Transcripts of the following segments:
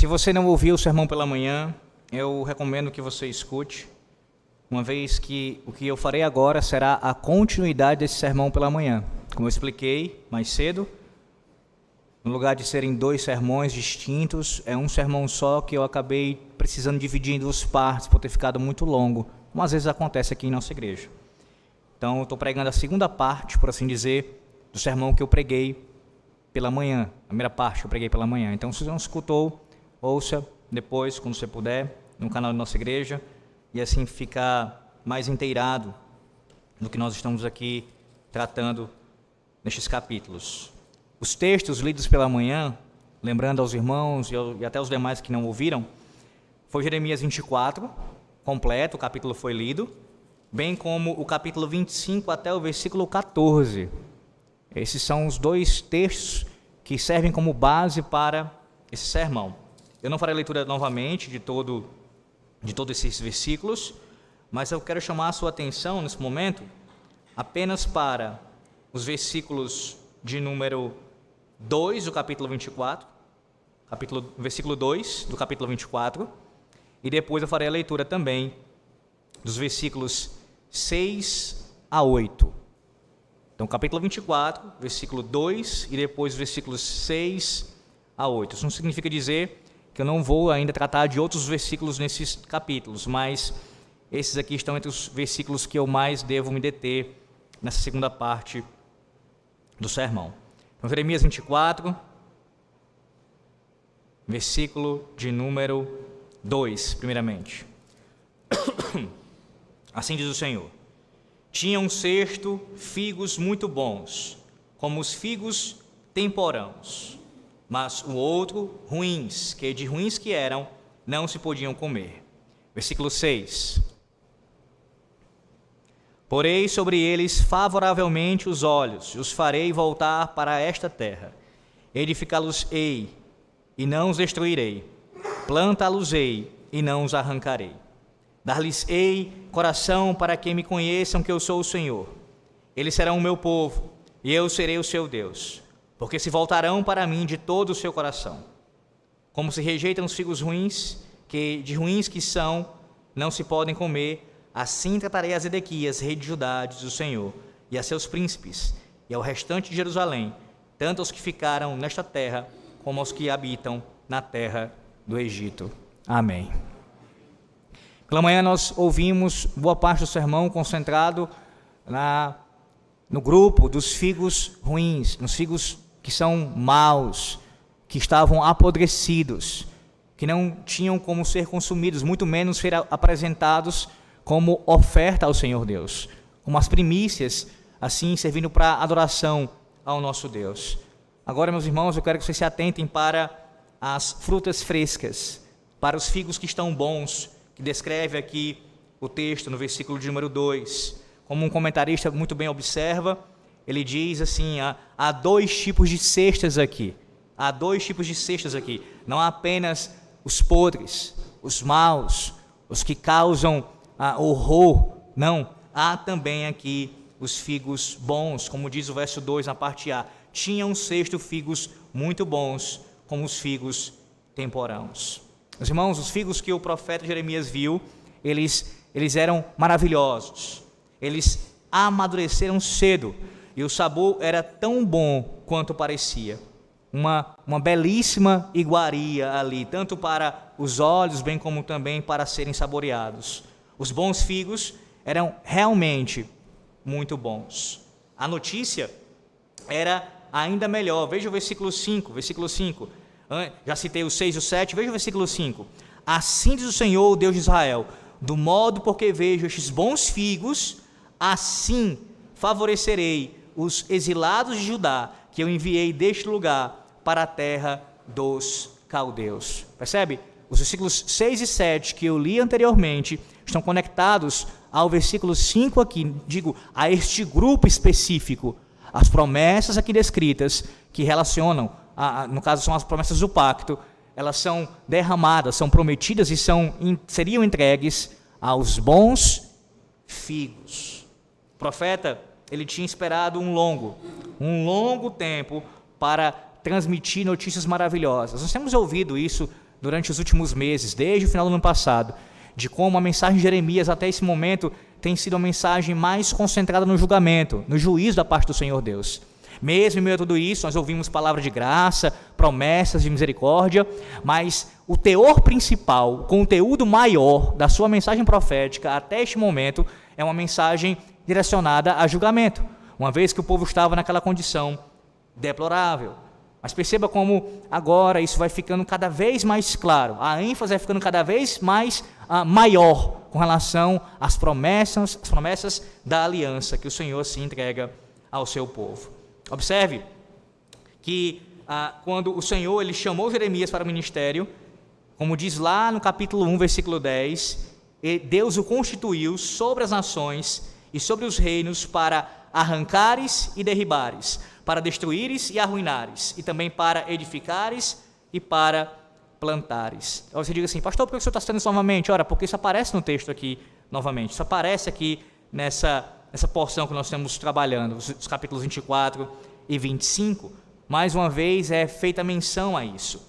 Se você não ouviu o sermão pela manhã, eu recomendo que você escute, uma vez que o que eu farei agora será a continuidade desse sermão pela manhã. Como eu expliquei mais cedo, no lugar de serem 2 sermões distintos, é um sermão só que eu acabei precisando dividir em 2 partes, por ter ficado muito longo, como às vezes acontece aqui em nossa igreja. Então, eu estou pregando a segunda parte, por assim dizer, do sermão que eu preguei pela manhã, a primeira parte que eu preguei pela manhã. Então, se você não escutou, ouça depois, quando você puder, no canal da nossa igreja, e assim ficar mais inteirado do que nós estamos aqui tratando nestes capítulos. Os textos lidos pela manhã, lembrando aos irmãos e até aos demais que não ouviram, foi Jeremias 24, completo, o capítulo foi lido, bem como o capítulo 25 até o versículo 14. Esses são os 2 textos que servem como base para esse sermão. Eu não farei a leitura novamente de todos esses versículos, mas eu quero chamar a sua atenção nesse momento apenas para os versículos de número 2 do capítulo 24, versículo 2 do capítulo 24, e depois eu farei a leitura também dos versículos 6 a 8. Então, capítulo 24, versículo 2 e depois os versículos 6 a 8. Isso não significa dizer que eu não vou ainda tratar de outros versículos nesses capítulos, mas esses aqui estão entre os versículos que eu mais devo me deter nessa segunda parte do sermão. Então, Jeremias 24, versículo de número 2, primeiramente. Assim diz o Senhor: tinha um cesto figos muito bons, como os figos temporãos, mas o outro ruins, que de ruins que eram, não se podiam comer. Versículo 6. Porei sobre eles favoravelmente os olhos, e os farei voltar para esta terra. Edificá-los-ei, e não os destruirei. Plantá-los-ei, e não os arrancarei. Dar-lhes-ei coração para que me conheçam que eu sou o Senhor. Eles serão o meu povo, e eu serei o seu Deus, porque se voltarão para mim de todo o seu coração. Como se rejeitam os figos ruins, que de ruins que são, não se podem comer, assim tratarei a Zedequias, rei de Judá, diz o Senhor, e a seus príncipes, e ao restante de Jerusalém, tanto aos que ficaram nesta terra, como aos que habitam na terra do Egito. Amém. Pela manhã nós ouvimos boa parte do sermão concentrado no grupo dos figos ruins, nos figos que são maus, que estavam apodrecidos, que não tinham como ser consumidos, muito menos ser apresentados como oferta ao Senhor Deus, como as primícias, assim servindo para adoração ao nosso Deus. Agora, meus irmãos, eu quero que vocês se atentem para as frutas frescas, para os figos que estão bons, que descreve aqui o texto no versículo de número 2. Como um comentarista muito bem observa, ele diz assim, há 2 tipos de cestas aqui. Há 2 tipos de cestas aqui. Não há apenas os podres, os maus, os que causam horror. Não, há também aqui os figos bons, como diz o verso 2 na parte A. Tinha um cesto figos muito bons, como os figos temporãos. Meus irmãos, os figos que o profeta Jeremias viu, eles eram maravilhosos. Eles amadureceram cedo e o sabor era tão bom quanto parecia. Uma belíssima iguaria ali, tanto para os olhos, bem como também para serem saboreados. Os bons figos eram realmente muito bons. A notícia era ainda melhor. Veja o versículo 5. Já citei o 6 e o 7, veja o versículo 5. Assim diz o Senhor, o Deus de Israel: do modo porque vejo estes bons figos, assim favorecerei os exilados de Judá, que eu enviei deste lugar para a terra dos caldeus. Percebe? Os versículos 6 e 7 que eu li anteriormente estão conectados ao versículo 5 aqui, a este grupo específico. As promessas aqui descritas, que relacionam, no caso são as promessas do pacto, elas são derramadas, são prometidas e seriam entregues aos bons figos. O profeta, ele tinha esperado um longo tempo para transmitir notícias maravilhosas. Nós temos ouvido isso durante os últimos meses, desde o final do ano passado, de como a mensagem de Jeremias até esse momento tem sido uma mensagem mais concentrada no julgamento, no juízo da parte do Senhor Deus. Mesmo em meio a tudo isso, nós ouvimos palavras de graça, promessas de misericórdia, mas o teor principal, o conteúdo maior da sua mensagem profética até este momento é uma mensagem direcionada a julgamento, uma vez que o povo estava naquela condição deplorável. Mas perceba como agora isso vai ficando cada vez mais claro, a ênfase vai ficando cada vez mais maior com relação às promessas da aliança que o Senhor se entrega ao seu povo. Observe que quando o Senhor ele chamou Jeremias para o ministério, como diz lá no capítulo 1, versículo 10, Deus o constituiu sobre as nações e sobre os reinos para arrancares e derribares, para destruíres e arruinares, e também para edificares e para plantares. Você diz assim, pastor, por que o senhor está citando isso novamente? Ora, porque isso aparece no texto aqui novamente, isso aparece aqui nessa porção que nós estamos trabalhando, os capítulos 24 e 25, mais uma vez é feita menção a isso.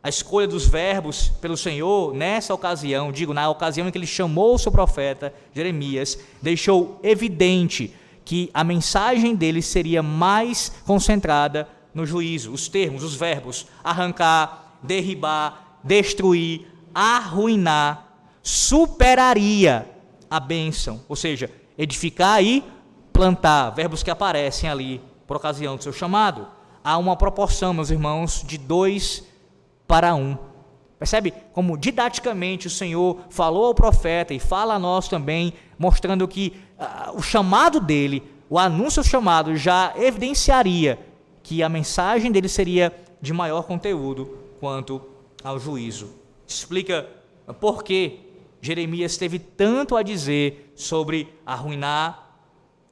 A escolha dos verbos pelo Senhor, nessa ocasião, na ocasião em que ele chamou o seu profeta, Jeremias, deixou evidente que a mensagem dele seria mais concentrada no juízo. Os termos, os verbos, arrancar, derribar, destruir, arruinar, superaria a bênção, ou seja, edificar e plantar, verbos que aparecem ali por ocasião do seu chamado. Há uma proporção, meus irmãos, de 2 para 1. Percebe como didaticamente o Senhor falou ao profeta e fala a nós também, mostrando que o chamado dele, o anúncio do chamado já evidenciaria que a mensagem dele seria de maior conteúdo quanto ao juízo. Explica por que Jeremias teve tanto a dizer sobre arruinar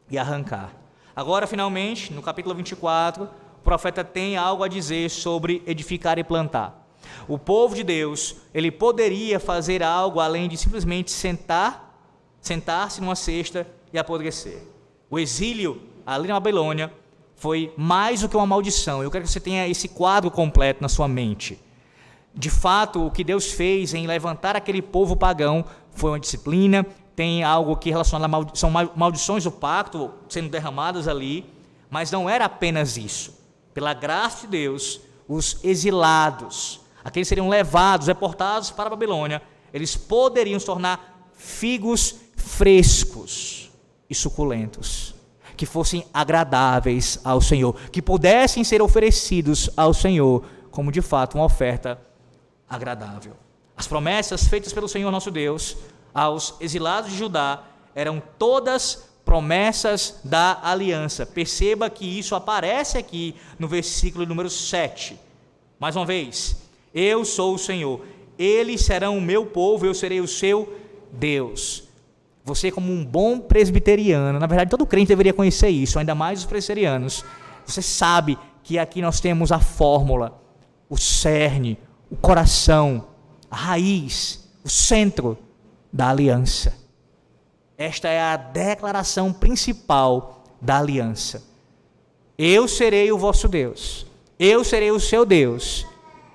e arrancar. Agora, finalmente, no capítulo 24, o profeta tem algo a dizer sobre edificar e plantar. O povo de Deus, ele poderia fazer algo além de simplesmente sentar-se numa cesta e apodrecer. O exílio ali na Babilônia foi mais do que uma maldição. Eu quero que você tenha esse quadro completo na sua mente. De fato, o que Deus fez em levantar aquele povo pagão foi uma disciplina, tem algo que relaciona são maldições do pacto sendo derramadas ali, mas não era apenas isso. Pela graça de Deus, os exilados, aqueles seriam levados, deportados para a Babilônia, eles poderiam se tornar figos frescos e suculentos, que fossem agradáveis ao Senhor, que pudessem ser oferecidos ao Senhor como de fato uma oferta agradável. As promessas feitas pelo Senhor nosso Deus aos exilados de Judá eram todas promessas da aliança. Perceba que isso aparece aqui no versículo número 7. Mais uma vez, eu sou o Senhor, eles serão o meu povo, eu serei o seu Deus. Você, como um bom presbiteriano, na verdade todo crente deveria conhecer isso, ainda mais os presbiterianos, você sabe que aqui nós temos a fórmula, o cerne, o coração, a raiz, o centro da aliança. Esta é a declaração principal da aliança. Eu serei o vosso Deus, eu serei o seu Deus,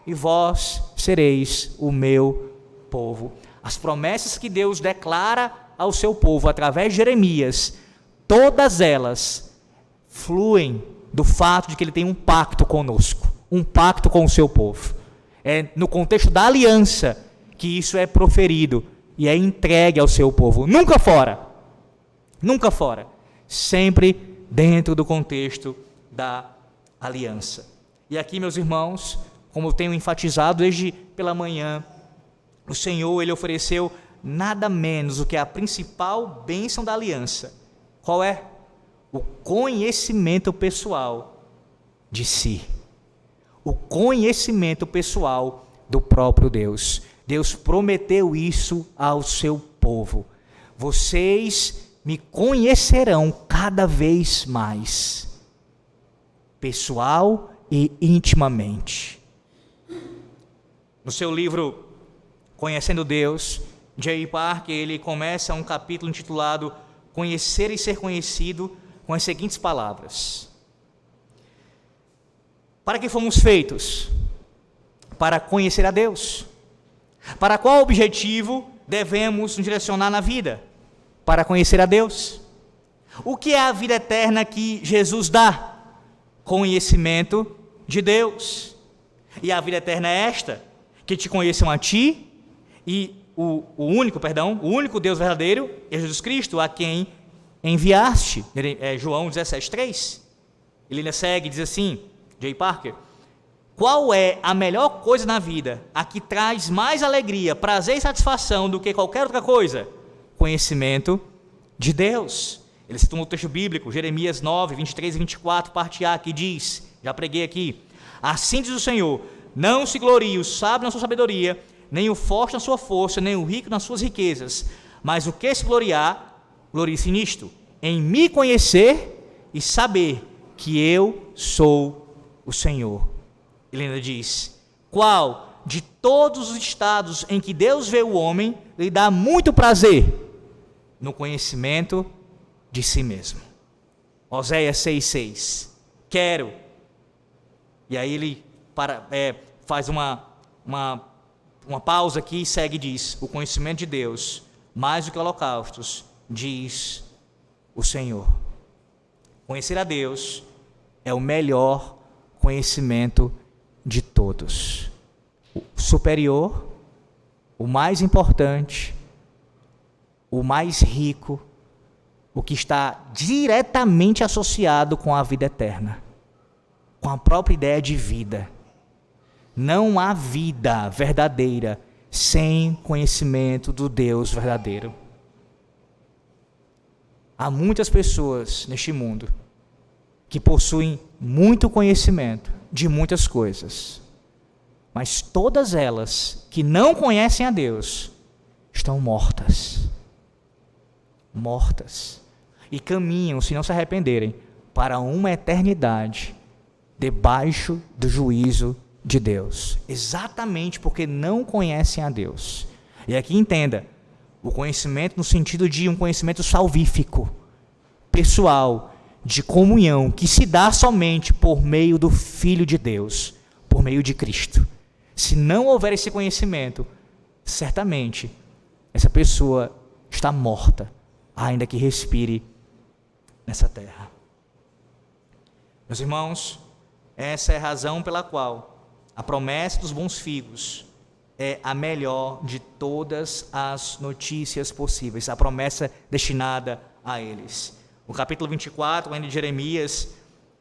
e vós sereis o meu povo. As promessas que Deus declara ao seu povo através de Jeremias, todas elas fluem do fato de que ele tem um pacto conosco, um pacto com o seu povo. É no contexto da aliança que isso é proferido e é entregue ao seu povo, nunca fora, sempre dentro do contexto da aliança. E aqui, meus irmãos, como eu tenho enfatizado desde pela manhã, o Senhor, ele ofereceu nada menos do que a principal bênção da aliança. Qual é? O conhecimento pessoal de si. O conhecimento pessoal do próprio Deus. Deus prometeu isso ao seu povo. Vocês me conhecerão cada vez mais, pessoal e intimamente. No seu livro Conhecendo Deus, J. Parker, ele começa um capítulo intitulado Conhecer e Ser Conhecido, com as seguintes palavras: para que fomos feitos? Para conhecer a Deus. Para qual objetivo devemos nos direcionar na vida? Para conhecer a Deus. O que é a vida eterna que Jesus dá? Conhecimento de Deus. E a vida eterna é esta: que te conheçam a ti e o único Deus verdadeiro é Jesus Cristo, a quem enviaste. João 17:3. Ele ainda segue e diz assim, J. Parker: qual é a melhor coisa na vida, a que traz mais alegria, prazer e satisfação do que qualquer outra coisa? Conhecimento de Deus. Ele cita um texto bíblico, Jeremias 9, 23 e 24, parte A, que diz, já preguei aqui: assim diz o Senhor, não se glorie o sábio na sua sabedoria, nem o forte na sua força, nem o rico nas suas riquezas, mas o que se gloriar, glorie-se nisto, em me conhecer e saber que eu sou o Senhor. Ele ainda diz: qual de todos os estados em que Deus vê o homem lhe dá muito prazer? No conhecimento de si mesmo. Oséias 6,6. Quero. E aí ele faz uma pausa aqui e segue e diz: o conhecimento de Deus, mais do que holocaustos, diz o Senhor. Conhecer a Deus é o melhor conhecimento de todos. O superior, o mais importante, o mais rico, o que está diretamente associado com a vida eterna, com a própria ideia de vida. Não há vida verdadeira sem conhecimento do Deus verdadeiro. Há muitas pessoas neste mundo que possuem muito conhecimento de muitas coisas, mas todas elas que não conhecem a Deus estão mortas. E caminham, se não se arrependerem, para uma eternidade debaixo do juízo de Deus, exatamente porque não conhecem a Deus. E aqui entenda, o conhecimento no sentido de um conhecimento salvífico, pessoal, de comunhão, que se dá somente por meio do Filho de Deus, por meio de Cristo. Se não houver esse conhecimento, certamente essa pessoa está morta, ainda que respire nessa terra. Meus irmãos, essa é a razão pela qual a promessa dos bons figos é a melhor de todas as notícias possíveis, a promessa destinada a eles. O capítulo 24, ainda de Jeremias,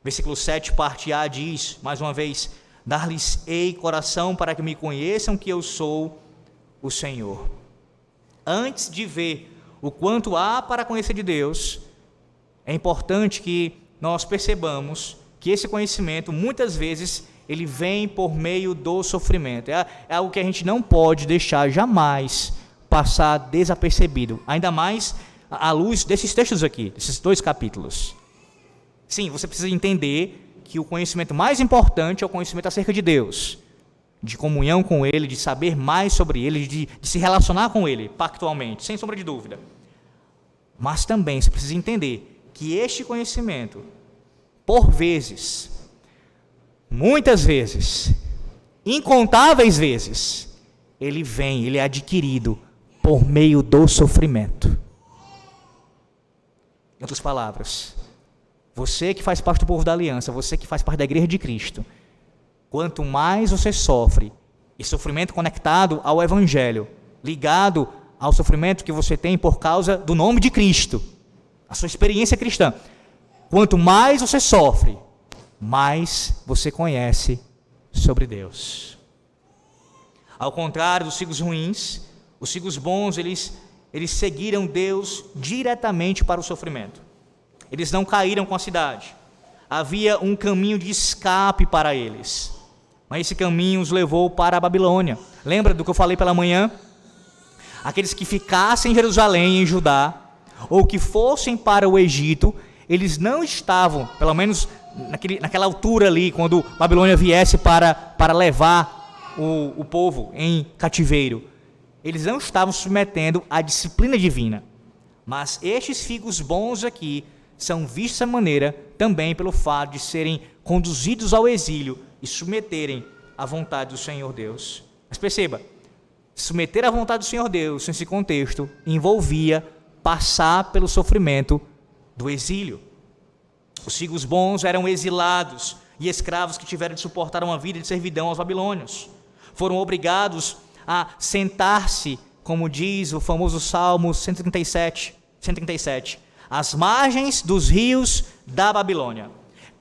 versículo 7, parte A, diz, mais uma vez: dar-lhes-ei coração para que me conheçam que eu sou o Senhor. Antes de ver o quanto há para conhecer de Deus, é importante que nós percebamos que esse conhecimento, muitas vezes, ele vem por meio do sofrimento. É algo que a gente não pode deixar jamais passar desapercebido, ainda mais à luz desses textos aqui, desses 2 capítulos. Sim, você precisa entender que o conhecimento mais importante é o conhecimento acerca de Deus, de comunhão com Ele, de saber mais sobre Ele, de se relacionar com Ele pactualmente, sem sombra de dúvida. Mas também você precisa entender que este conhecimento, por vezes, muitas vezes, incontáveis vezes, ele é adquirido por meio do sofrimento. Em outras palavras, você que faz parte do povo da aliança, você que faz parte da igreja de Cristo, quanto mais você sofre, e sofrimento conectado ao evangelho, ligado ao sofrimento que você tem por causa do nome de Cristo, a sua experiência cristã, quanto mais você sofre, mais você conhece sobre Deus. Ao contrário dos figos ruins, os figos bons, eles seguiram Deus diretamente para o sofrimento. Eles não caíram com a cidade. Havia um caminho de escape para eles, mas esse caminho os levou para a Babilônia. Lembra do que eu falei pela manhã? Aqueles que ficassem em Jerusalém, em Judá, ou que fossem para o Egito, eles não estavam, pelo menos naquela altura ali, quando Babilônia viesse para levar o povo em cativeiro, eles não estavam submetendo à disciplina divina. Mas estes figos bons aqui são vistos dessa maneira também pelo fato de serem conduzidos ao exílio e submeterem à vontade do Senhor Deus. Mas perceba, submeter à vontade do Senhor Deus, nesse contexto, envolvia passar pelo sofrimento do exílio. Os filhos bons eram exilados e escravos que tiveram de suportar uma vida de servidão aos babilônios. Foram obrigados a sentar-se, como diz o famoso Salmo 137, às margens dos rios da Babilônia,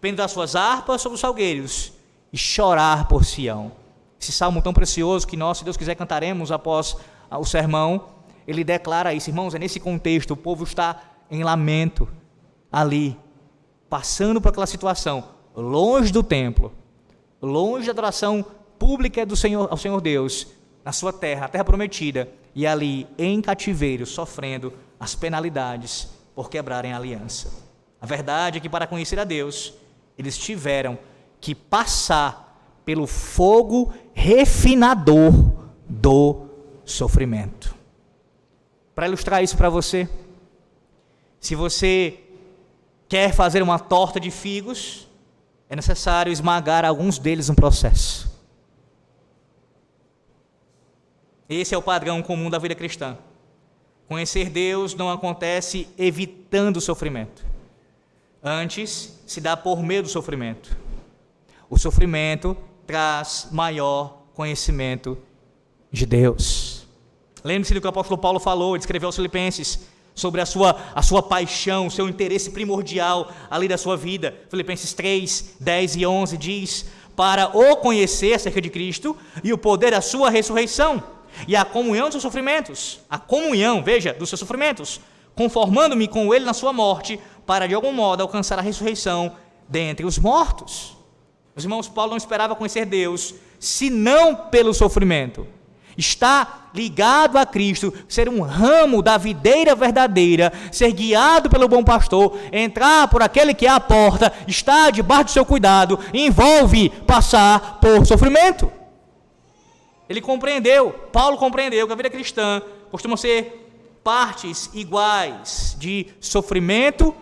pendendo suas harpas sobre os salgueiros e chorar por Sião. Esse salmo tão precioso que nós, se Deus quiser, cantaremos após o sermão, ele declara isso. Irmãos, é nesse contexto, o povo está em lamento, ali, passando por aquela situação, longe do templo, longe da adoração pública do Senhor, ao Senhor Deus, na sua terra, a terra prometida, e ali em cativeiro, sofrendo as penalidades por quebrarem a aliança. A verdade é que para conhecer a Deus, eles tiveram que passar pelo fogo refinador do sofrimento. Para ilustrar isso para você, se você quer fazer uma torta de figos, é necessário esmagar alguns deles no processo. Esse é o padrão comum da vida cristã. Conhecer Deus não acontece evitando o sofrimento. Antes, se dá por meio do sofrimento. O sofrimento traz maior conhecimento de Deus. Lembre-se do que o apóstolo Paulo falou, ele escreveu aos Filipenses, sobre a sua paixão, o seu interesse primordial ali da sua vida. Filipenses 3, 10 e 11 diz: para o conhecer acerca de Cristo e o poder da sua ressurreição e a comunhão dos seus sofrimentos, a comunhão, veja, dos seus sofrimentos, conformando-me com ele na sua morte, para de algum modo alcançar a ressurreição dentre os mortos. Meus irmãos, Paulo não esperava conhecer Deus, senão pelo sofrimento. Está ligado a Cristo, ser um ramo da videira verdadeira, ser guiado pelo bom pastor, entrar por aquele que é a porta, estar debaixo do seu cuidado, envolve passar por sofrimento. Ele compreendeu, Paulo compreendeu que a vida cristã costuma ser partes iguais de sofrimento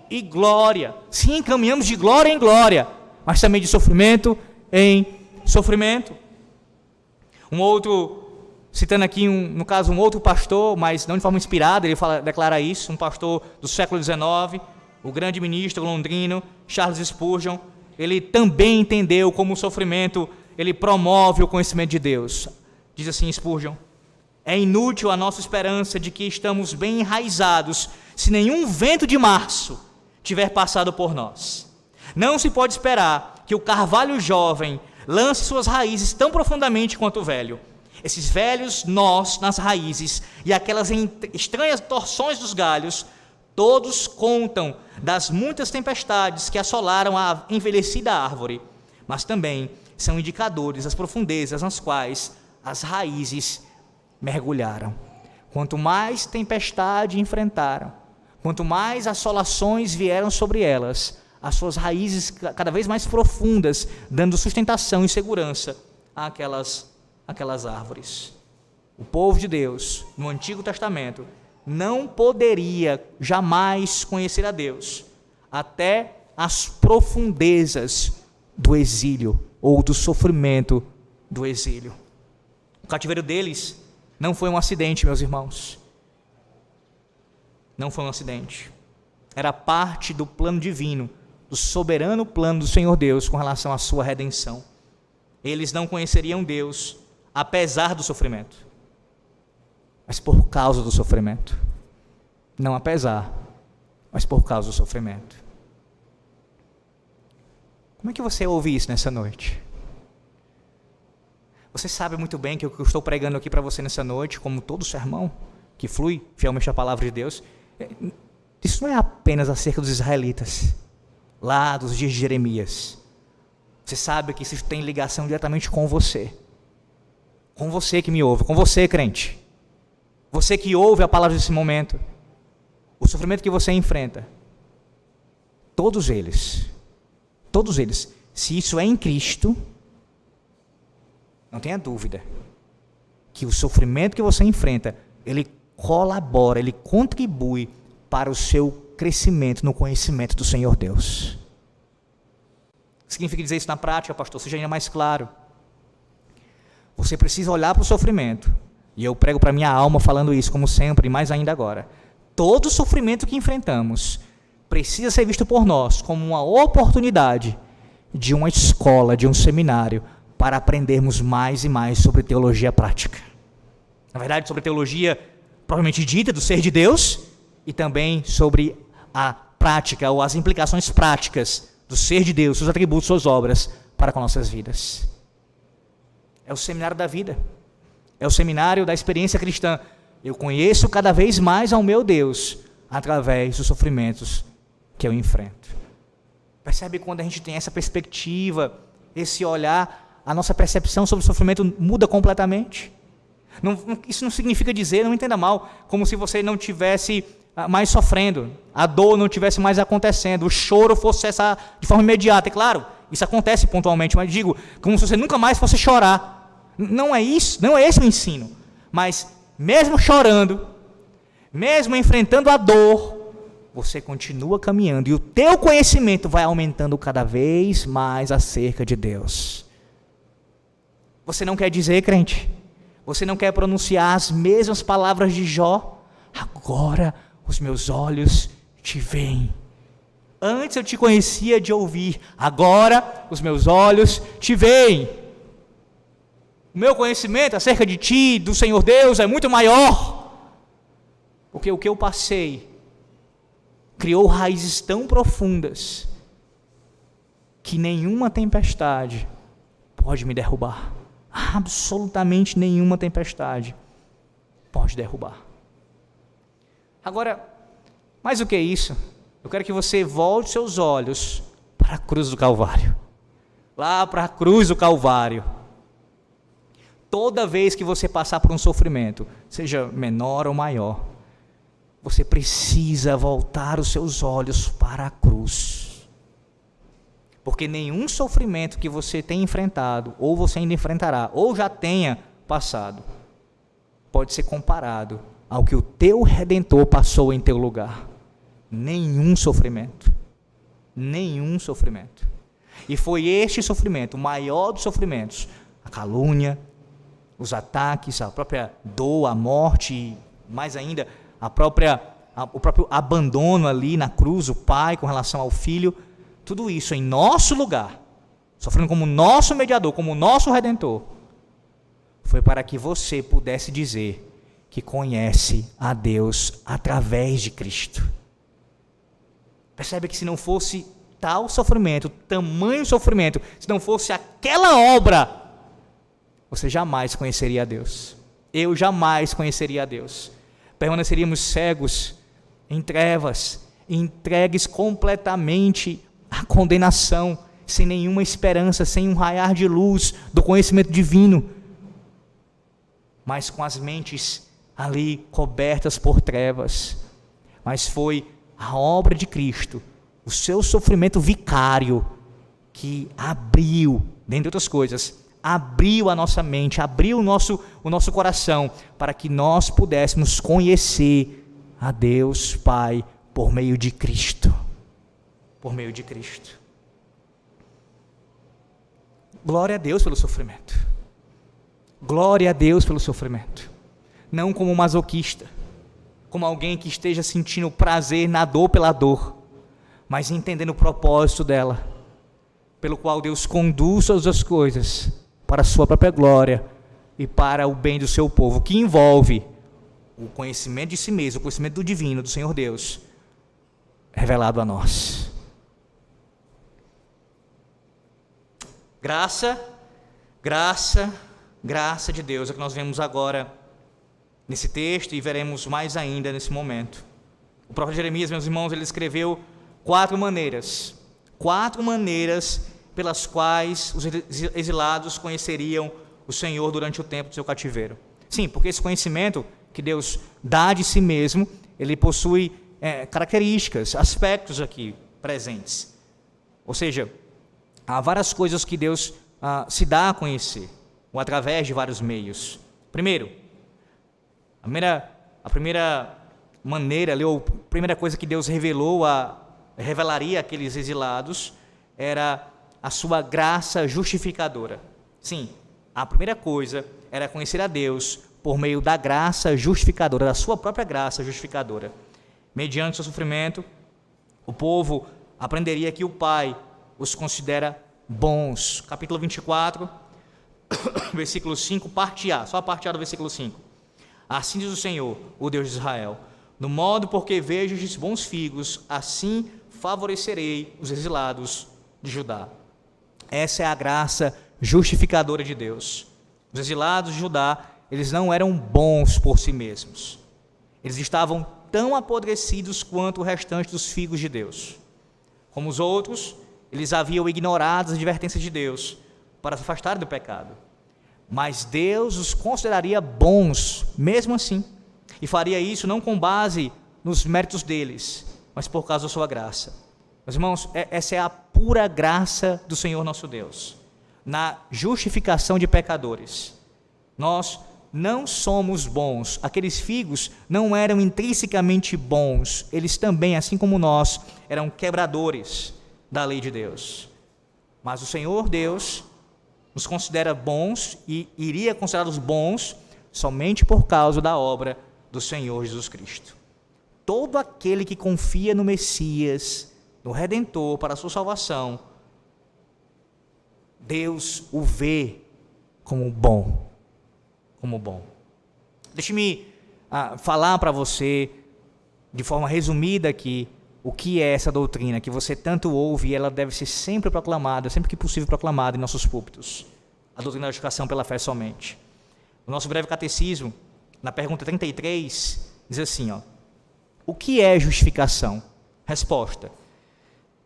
e glória. Sim, caminhamos de glória em glória, mas também de sofrimento em sofrimento. Um outro, citando aqui, no caso, um outro pastor, mas não de forma inspirada, ele declara isso, um pastor do século XIX, o grande ministro londrino, Charles Spurgeon, ele também entendeu como o sofrimento, ele promove o conhecimento de Deus. Diz assim Spurgeon: é inútil a nossa esperança de que estamos bem enraizados se nenhum vento de março tiver passado por nós. Não se pode esperar que o carvalho jovem lance suas raízes tão profundamente quanto o velho. Esses velhos nós nas raízes e aquelas estranhas torções dos galhos, todos contam das muitas tempestades que assolaram a envelhecida árvore, mas também são indicadores das profundezas nas quais as raízes mergulharam. Quanto mais tempestade enfrentaram, quanto mais assolações vieram sobre elas, as suas raízes cada vez mais profundas, dando sustentação e segurança àquelas árvores. O povo de Deus, no Antigo Testamento, não poderia jamais conhecer a Deus até as profundezas do exílio, ou do sofrimento do exílio. O cativeiro deles não foi um acidente, meus irmãos. Não foi um acidente. Era parte do plano divino, do soberano plano do Senhor Deus com relação à sua redenção. Eles não conheceriam Deus apesar do sofrimento, mas por causa do sofrimento. Não apesar, mas por causa do sofrimento. Como é que você ouve isso nessa noite? Você sabe muito bem que o que eu estou pregando aqui para você nessa noite, como todo sermão que flui fielmente a palavra de Deus, isso não é apenas acerca dos israelitas, lá dos dias de Jeremias. Você sabe que isso tem ligação diretamente com você que me ouve, com você, crente, você que ouve a palavra desse momento, o sofrimento que você enfrenta, todos eles, se isso é em Cristo, não tenha dúvida que o sofrimento que você enfrenta, ele colabora, ele contribui para o seu crescimento no conhecimento do Senhor Deus. O que significa dizer isso na prática, pastor? Seja ainda mais claro. Você precisa olhar para o sofrimento, E eu prego para minha alma falando isso, como sempre, e mais ainda agora. Todo sofrimento que enfrentamos precisa ser visto por nós como uma oportunidade de uma escola, de um seminário, para aprendermos mais e mais sobre teologia prática. Na verdade, sobre teologia propriamente dita do ser de Deus e também sobre a prática ou as implicações práticas do ser de Deus, seus atributos, suas obras para com nossas vidas. É o seminário da vida. É o seminário da experiência cristã. Eu conheço cada vez mais ao meu Deus através dos sofrimentos que eu enfrento. Percebe quando a gente tem essa perspectiva, esse olhar, a nossa percepção sobre o sofrimento muda completamente? Isso não significa dizer, não entenda mal, como se você não tivesse mais sofrendo, a dor não tivesse mais acontecendo, o choro fosse cessar de forma imediata. E claro, isso acontece pontualmente, mas digo, como se você nunca mais fosse chorar. Não é isso, não é esse o ensino. Mas mesmo chorando, mesmo enfrentando a dor, você continua caminhando e o teu conhecimento vai aumentando cada vez mais acerca de Deus. Você não quer dizer, crente? Você não quer pronunciar as mesmas palavras de Jó? Agora os meus olhos te veem. Antes eu te conhecia de ouvir, agora os meus olhos te veem. O meu conhecimento acerca de ti, do Senhor Deus, é muito maior. Porque o que eu passei criou raízes tão profundas que nenhuma tempestade pode me derrubar. Absolutamente nenhuma tempestade pode derrubar. Agora, mais do que isso, eu quero que você volte seus olhos para a cruz do Calvário. Lá para a cruz do Calvário. Toda vez que você passar por um sofrimento, seja menor ou maior, você precisa voltar os seus olhos para a cruz. Porque nenhum sofrimento que você tem enfrentado, ou você ainda enfrentará, ou já tenha passado, pode ser comparado ao que o teu Redentor passou em teu lugar. Nenhum sofrimento. Nenhum sofrimento. E foi este sofrimento, o maior dos sofrimentos, a calúnia, os ataques, a própria dor, a morte, e mais ainda, o próprio abandono ali na cruz, o pai com relação ao filho, tudo isso em nosso lugar, sofrendo como nosso mediador, como nosso Redentor, foi para que você pudesse dizer que conhece a Deus através de Cristo. Percebe que se não fosse tal sofrimento, tamanho sofrimento, se não fosse aquela obra, você jamais conheceria a Deus. Eu jamais conheceria a Deus. Permaneceríamos cegos, em trevas, entregues completamente à condenação, sem nenhuma esperança, sem um raiar de luz do conhecimento divino, mas com as mentes ali cobertas por trevas. Mas foi a obra de Cristo, o seu sofrimento vicário, que abriu, dentre outras coisas, abriu a nossa mente, abriu o nosso coração, para que nós pudéssemos conhecer a Deus Pai por meio de Cristo. Por meio de Cristo. Glória a Deus pelo sofrimento. Glória a Deus pelo sofrimento. Não como masoquista, como alguém que esteja sentindo prazer na dor pela dor, mas entendendo o propósito dela, pelo qual Deus conduz todas as coisas para a sua própria glória e para o bem do seu povo, que envolve o conhecimento de si mesmo, o conhecimento do divino, do Senhor Deus, revelado a nós. Graça, graça, graça de Deus, é o que nós vemos agora nesse texto e veremos mais ainda nesse momento. O próprio Jeremias, meus irmãos, ele escreveu 4 maneiras pelas quais os exilados conheceriam o Senhor durante o tempo do seu cativeiro. Sim, porque esse conhecimento que Deus dá de si mesmo, ele possui características, aspectos aqui presentes. Ou seja, há várias coisas que Deus se dá a conhecer, ou através de vários meios. Primeiro, a primeira maneira, ou a primeira coisa que Deus revelaria àqueles exilados, era a sua graça justificadora. Sim, a primeira coisa era conhecer a Deus por meio da graça justificadora, da sua própria graça justificadora. Mediante seu sofrimento, o povo aprenderia que o Pai os considera bons. Capítulo 24, versículo 5, parte A, só a parte A do versículo 5. Assim diz o Senhor, o Deus de Israel: no modo porque vejo os bons figos, assim favorecerei os exilados de Judá. Essa é a graça justificadora de Deus. Os exilados de Judá, eles não eram bons por si mesmos. Eles estavam tão apodrecidos quanto o restante dos figos de Deus. Como os outros, eles haviam ignorado as advertências de Deus para se afastarem do pecado. Mas Deus os consideraria bons, mesmo assim, e faria isso não com base nos méritos deles, mas por causa da sua graça. Meus irmãos, essa é a pura graça do Senhor nosso Deus, na justificação de pecadores. Nós não somos bons, aqueles figos não eram intrinsecamente bons, eles também, assim como nós, eram quebradores da lei de Deus. Mas o Senhor Deus nos considera bons e iria considerá-los bons somente por causa da obra do Senhor Jesus Cristo. Todo aquele que confia no Messias, no Redentor para a sua salvação, Deus o vê como bom. Como bom. Deixe-me falar para você, de forma resumida aqui, o que é essa doutrina que você tanto ouve e ela deve ser sempre proclamada, sempre que possível proclamada em nossos púlpitos. A doutrina da justificação pela fé somente. O nosso breve catecismo, na pergunta 33, diz assim, o que é justificação? Resposta: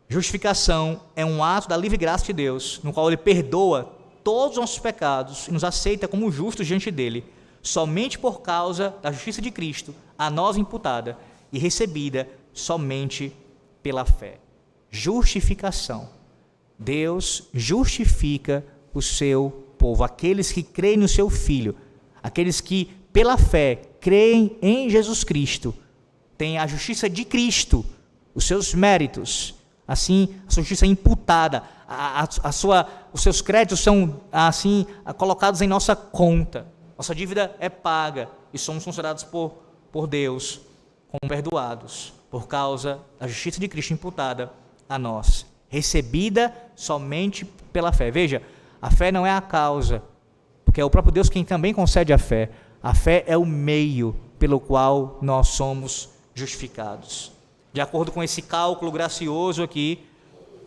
justificação é um ato da livre graça de Deus, no qual Ele perdoa todos os nossos pecados e nos aceita como justos diante dEle, somente por causa da justiça de Cristo, a nós imputada e recebida somente pela fé. Justificação. Deus justifica o seu povo, aqueles que creem no seu Filho, aqueles que pela fé creem em Jesus Cristo, têm a justiça de Cristo, os seus méritos, assim, a sua justiça imputada, os seus créditos são assim colocados em nossa conta, nossa dívida é paga e somos considerados por Deus como perdoados, por causa da justiça de Cristo imputada a nós, recebida somente pela fé. Veja, a fé não é a causa, porque é o próprio Deus quem também concede a fé é o meio pelo qual nós somos justificados. De acordo com esse cálculo gracioso aqui,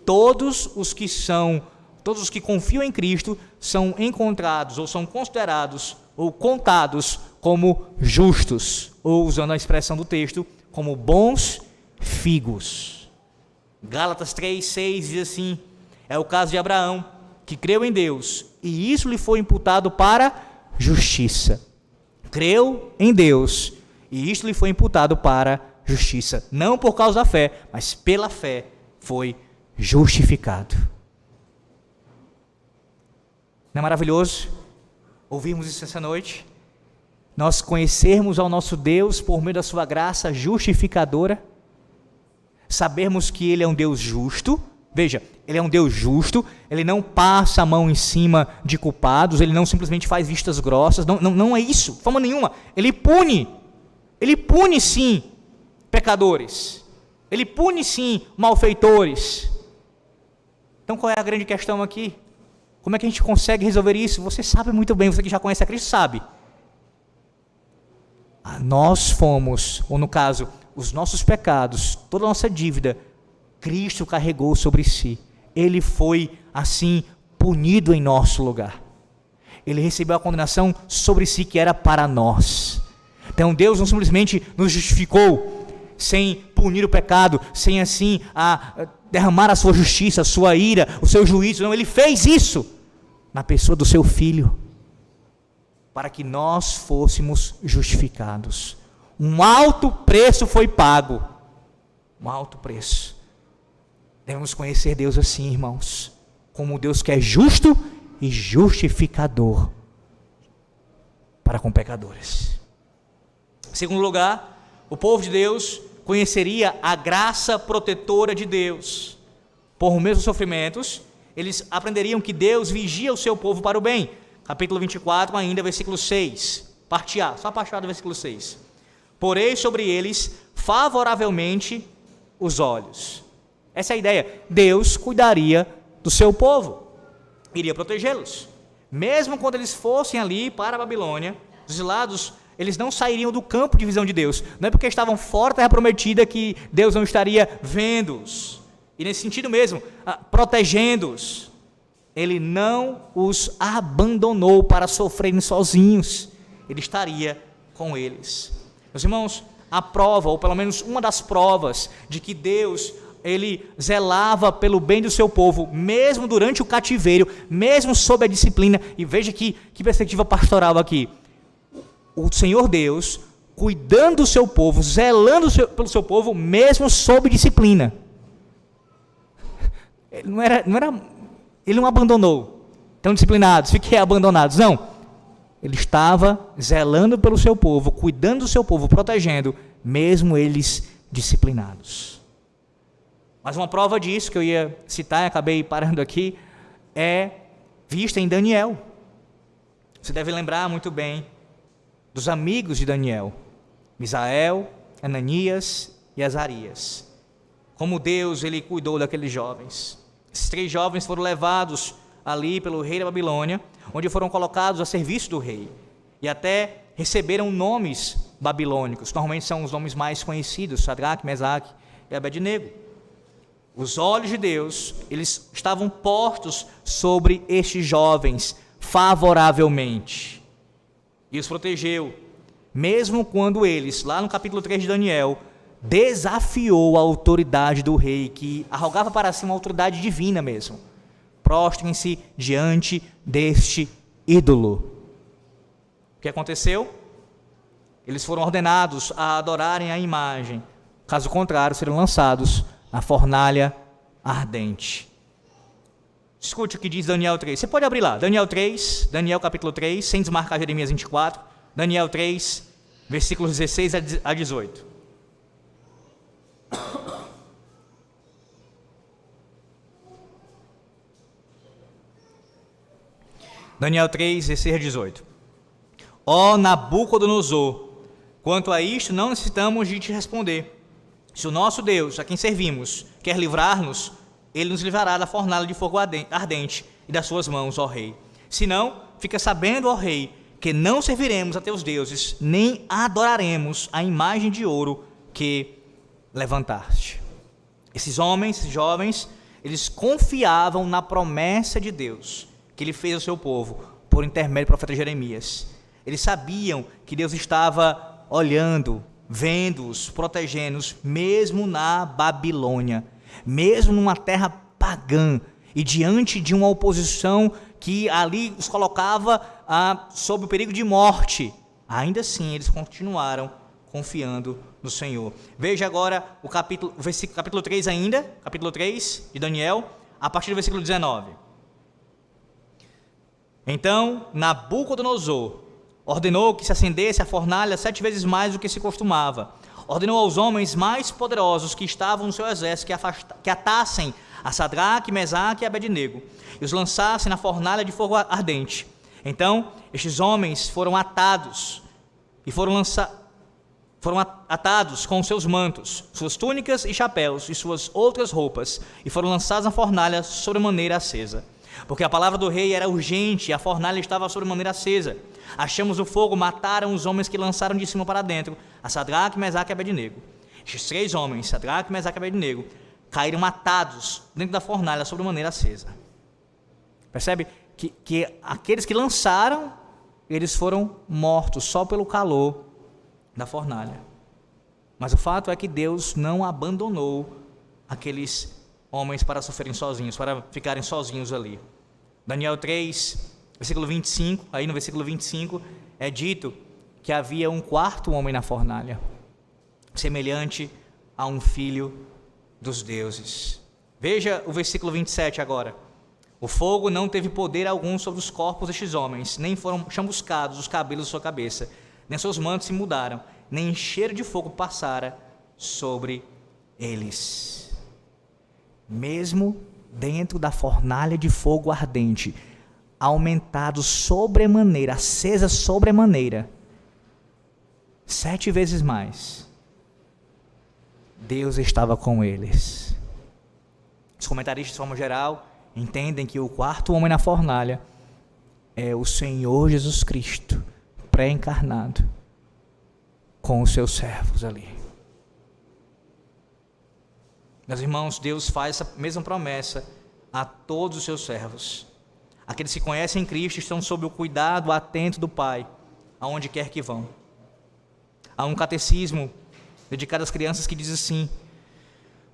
todos os que confiam em Cristo são encontrados ou são considerados ou contados como justos, ou usando a expressão do texto, como bons figos. Gálatas 3:6 diz assim: é o caso de Abraão, que creu em Deus e isso lhe foi imputado para justiça. Creu em Deus e isso lhe foi imputado para justiça, não por causa da fé, mas pela fé foi justificado. Não é maravilhoso ouvirmos isso essa noite? Nós conhecermos ao nosso Deus por meio da sua graça justificadora, sabermos que Ele é um Deus justo. Veja, Ele é um Deus justo, Ele não passa a mão em cima de culpados, Ele não simplesmente faz vistas grossas, não é isso, de forma nenhuma. Ele pune sim pecadores, Ele pune sim malfeitores. Então qual é a grande questão aqui? Como é que a gente consegue resolver isso? Você sabe muito bem, você que já conhece a Cristo sabe. Nós fomos, ou no caso, os nossos pecados, toda a nossa dívida, Cristo carregou sobre si. Ele foi, assim, punido em nosso lugar. Ele recebeu a condenação sobre si que era para nós. Então Deus não simplesmente nos justificou sem punir o pecado, sem assim derramar a sua justiça, a sua ira, o seu juízo. Não, Ele fez isso na pessoa do seu Filho, para que nós fôssemos justificados. Um alto preço foi pago. Um alto preço. Devemos conhecer Deus assim, irmãos, como Deus que é justo e justificador para com pecadores. Em segundo lugar, o povo de Deus conheceria a graça protetora de Deus. Por meio dos sofrimentos, eles aprenderiam que Deus vigia o seu povo para o bem. Capítulo 24, ainda, versículo 6. Parte A, só a parte A do versículo 6. Porei sobre eles favoravelmente os olhos. Essa é a ideia. Deus cuidaria do seu povo, iria protegê-los. Mesmo quando eles fossem ali para a Babilônia, os exilados, eles não sairiam do campo de visão de Deus. Não é porque estavam fora da terra prometida que Deus não estaria vendo-os. E nesse sentido mesmo, protegendo-os. Ele não os abandonou para sofrerem sozinhos. Ele estaria com eles. Meus irmãos, a prova, ou pelo menos uma das provas, de que Deus, ele zelava pelo bem do seu povo, mesmo durante o cativeiro, mesmo sob a disciplina. E veja que perspectiva pastoral aqui. O Senhor Deus, cuidando do seu povo, zelando pelo seu povo, mesmo sob disciplina. Ele não abandonou. Estão disciplinados, fiquem abandonados. Não. Ele estava zelando pelo seu povo, cuidando do seu povo, protegendo, mesmo eles disciplinados. Mas uma prova disso que eu ia citar e acabei parando aqui é vista em Daniel. Você deve lembrar muito bem dos amigos de Daniel, Misael, Ananias e Azarias. Como Deus, ele cuidou daqueles jovens. Esses 3 jovens foram levados ali pelo rei da Babilônia, onde foram colocados a serviço do rei, e até receberam nomes babilônicos. Normalmente são os nomes mais conhecidos: Sadraque, Mesaque e Abednego. Os olhos de Deus, eles estavam postos sobre estes jovens favoravelmente, e os protegeu, mesmo quando eles, lá no capítulo 3 de Daniel, desafiou a autoridade do rei, que arrogava para si uma autoridade divina mesmo. Prostrem-se diante deste ídolo. O que aconteceu? Eles foram ordenados a adorarem a imagem. Caso contrário, serão lançados na fornalha ardente. Escute o que diz Daniel 3. Você pode abrir lá, Daniel 3, Daniel capítulo 3, sem desmarcar Jeremias 24. Daniel 3, versículos 16 a 18. Daniel 3, 16 a 18. Ó Nabucodonosor, quanto a isto não necessitamos de te responder. Se o nosso Deus, a quem servimos, quer livrar-nos, ele nos livrará da fornalha de fogo ardente e das suas mãos, ó rei. Se não, fica sabendo, ó rei, que não serviremos a teus deuses, nem adoraremos a imagem de ouro que levantaste. Esses homens, esses jovens, eles confiavam na promessa de Deus, que ele fez ao seu povo, por intermédio do profeta Jeremias. Eles sabiam que Deus estava olhando, vendo-os, protegendo-os, mesmo na Babilônia, mesmo numa terra pagã, e diante de uma oposição que ali os colocava sob o perigo de morte. Ainda assim, eles continuaram confiando no Senhor. Veja agora o capítulo 3 ainda, capítulo 3 de Daniel, a partir do versículo 19. Então Nabucodonosor ordenou que se acendesse a fornalha 7 vezes mais do que se costumava. Ordenou aos homens mais poderosos que estavam no seu exército que atassem a Sadraque, Mesaque e Abednego e os lançassem na fornalha de fogo ardente. Então estes homens foram atados e foram atados com seus mantos, suas túnicas e chapéus e suas outras roupas, e foram lançados na fornalha sobremaneira acesa. Porque a palavra do rei era urgente, e a fornalha estava sobremaneira acesa. As chamas do fogo mataram os homens que lançaram de cima para dentro, a Sadraque, Mesaque e Abednego. Estes 3 homens, Sadraque, Mesaque e Abednego, caíram matados dentro da fornalha sobremaneira acesa. Percebe que aqueles que lançaram, eles foram mortos só pelo calor da fornalha. Mas o fato é que Deus não abandonou aqueles homens para sofrerem sozinhos, para ficarem sozinhos ali. Daniel 3, versículo 25, aí no versículo 25 é dito que havia um 4º homem na fornalha, semelhante a um filho dos deuses. Veja o versículo 27 agora. O fogo não teve poder algum sobre os corpos destes homens, nem foram chamuscados os cabelos de sua cabeça, nem seus mantos se mudaram, nem cheiro de fogo passara sobre eles. Mesmo dentro da fornalha de fogo ardente, aumentado sobremaneira, acesa sobremaneira, 7 vezes mais, Deus estava com eles. Os comentaristas, de forma geral, entendem que o quarto homem na fornalha é o Senhor Jesus Cristo, pré-encarnado, com os seus servos ali. Meus irmãos, Deus faz essa mesma promessa a todos os seus servos. Aqueles que conhecem Cristo estão sob o cuidado atento do Pai, aonde quer que vão. Há um catecismo dedicado às crianças que diz assim: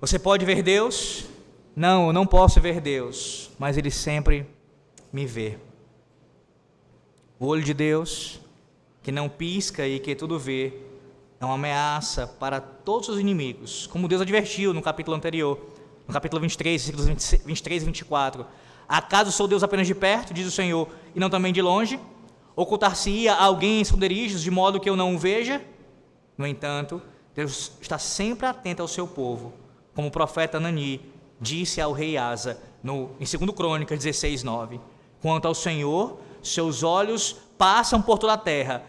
você pode ver Deus? Não, eu não posso ver Deus, mas Ele sempre me vê. O olho de Deus, que não pisca e que tudo vê, é uma ameaça para todos os inimigos, como Deus advertiu no capítulo anterior, no capítulo 23, versículos 23 e 24. Acaso sou Deus apenas de perto, diz o Senhor, e não também de longe? Ocultar-se-ia alguém em esconderijos, de modo que eu não o veja? No entanto, Deus está sempre atento ao seu povo, como o profeta Anani disse ao rei Asa, em 2 Crônicas 16, 9. Quanto ao Senhor, seus olhos passam por toda a terra,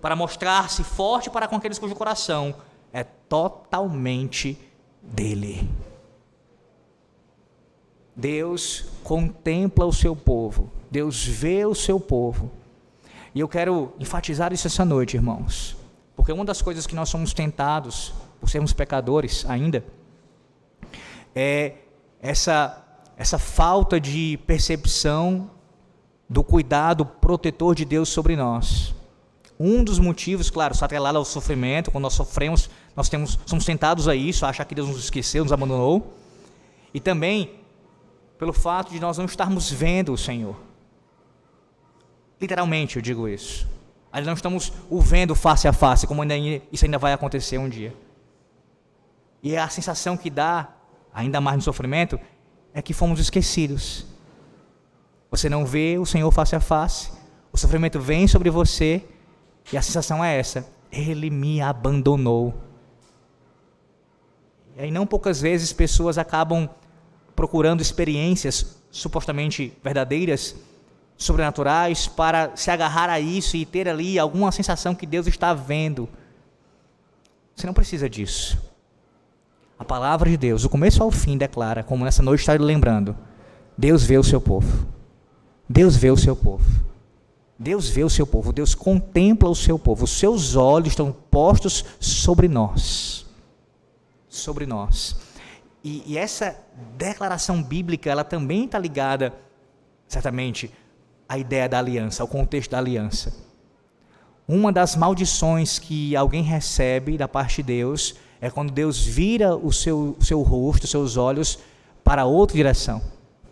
para mostrar-se forte para com aqueles cujo coração é totalmente dele. Deus contempla o seu povo, Deus vê o seu povo. E eu quero enfatizar isso essa noite, irmãos, porque uma das coisas que nós somos tentados, por sermos pecadores ainda, é essa falta de percepção do cuidado protetor de Deus sobre nós. Um dos motivos, claro, está atrelado ao sofrimento. Quando nós sofremos, somos tentados a isso, a achar que Deus nos esqueceu, nos abandonou. E também pelo fato de nós não estarmos vendo o Senhor. Literalmente eu digo isso. Nós não estamos o vendo face a face, como isso ainda vai acontecer um dia. E a sensação que dá, ainda mais no sofrimento, é que fomos esquecidos. Você não vê o Senhor face a face, o sofrimento vem sobre você, e a sensação é essa: Ele me abandonou. E aí não poucas vezes pessoas acabam procurando experiências supostamente verdadeiras, sobrenaturais, para se agarrar a isso e ter ali alguma sensação que Deus está vendo. Você não precisa disso. A palavra de Deus, do começo ao fim, declara, como nessa noite está lembrando: Deus vê o seu povo. Deus vê o seu povo. Deus vê o seu povo. Deus contempla o seu povo. Os seus olhos estão postos sobre nós. Sobre nós. E essa declaração bíblica, ela também está ligada, certamente, à ideia da aliança, ao contexto da aliança. Uma das maldições que alguém recebe da parte de Deus é quando Deus vira o seu rosto, os seus olhos para outra direção,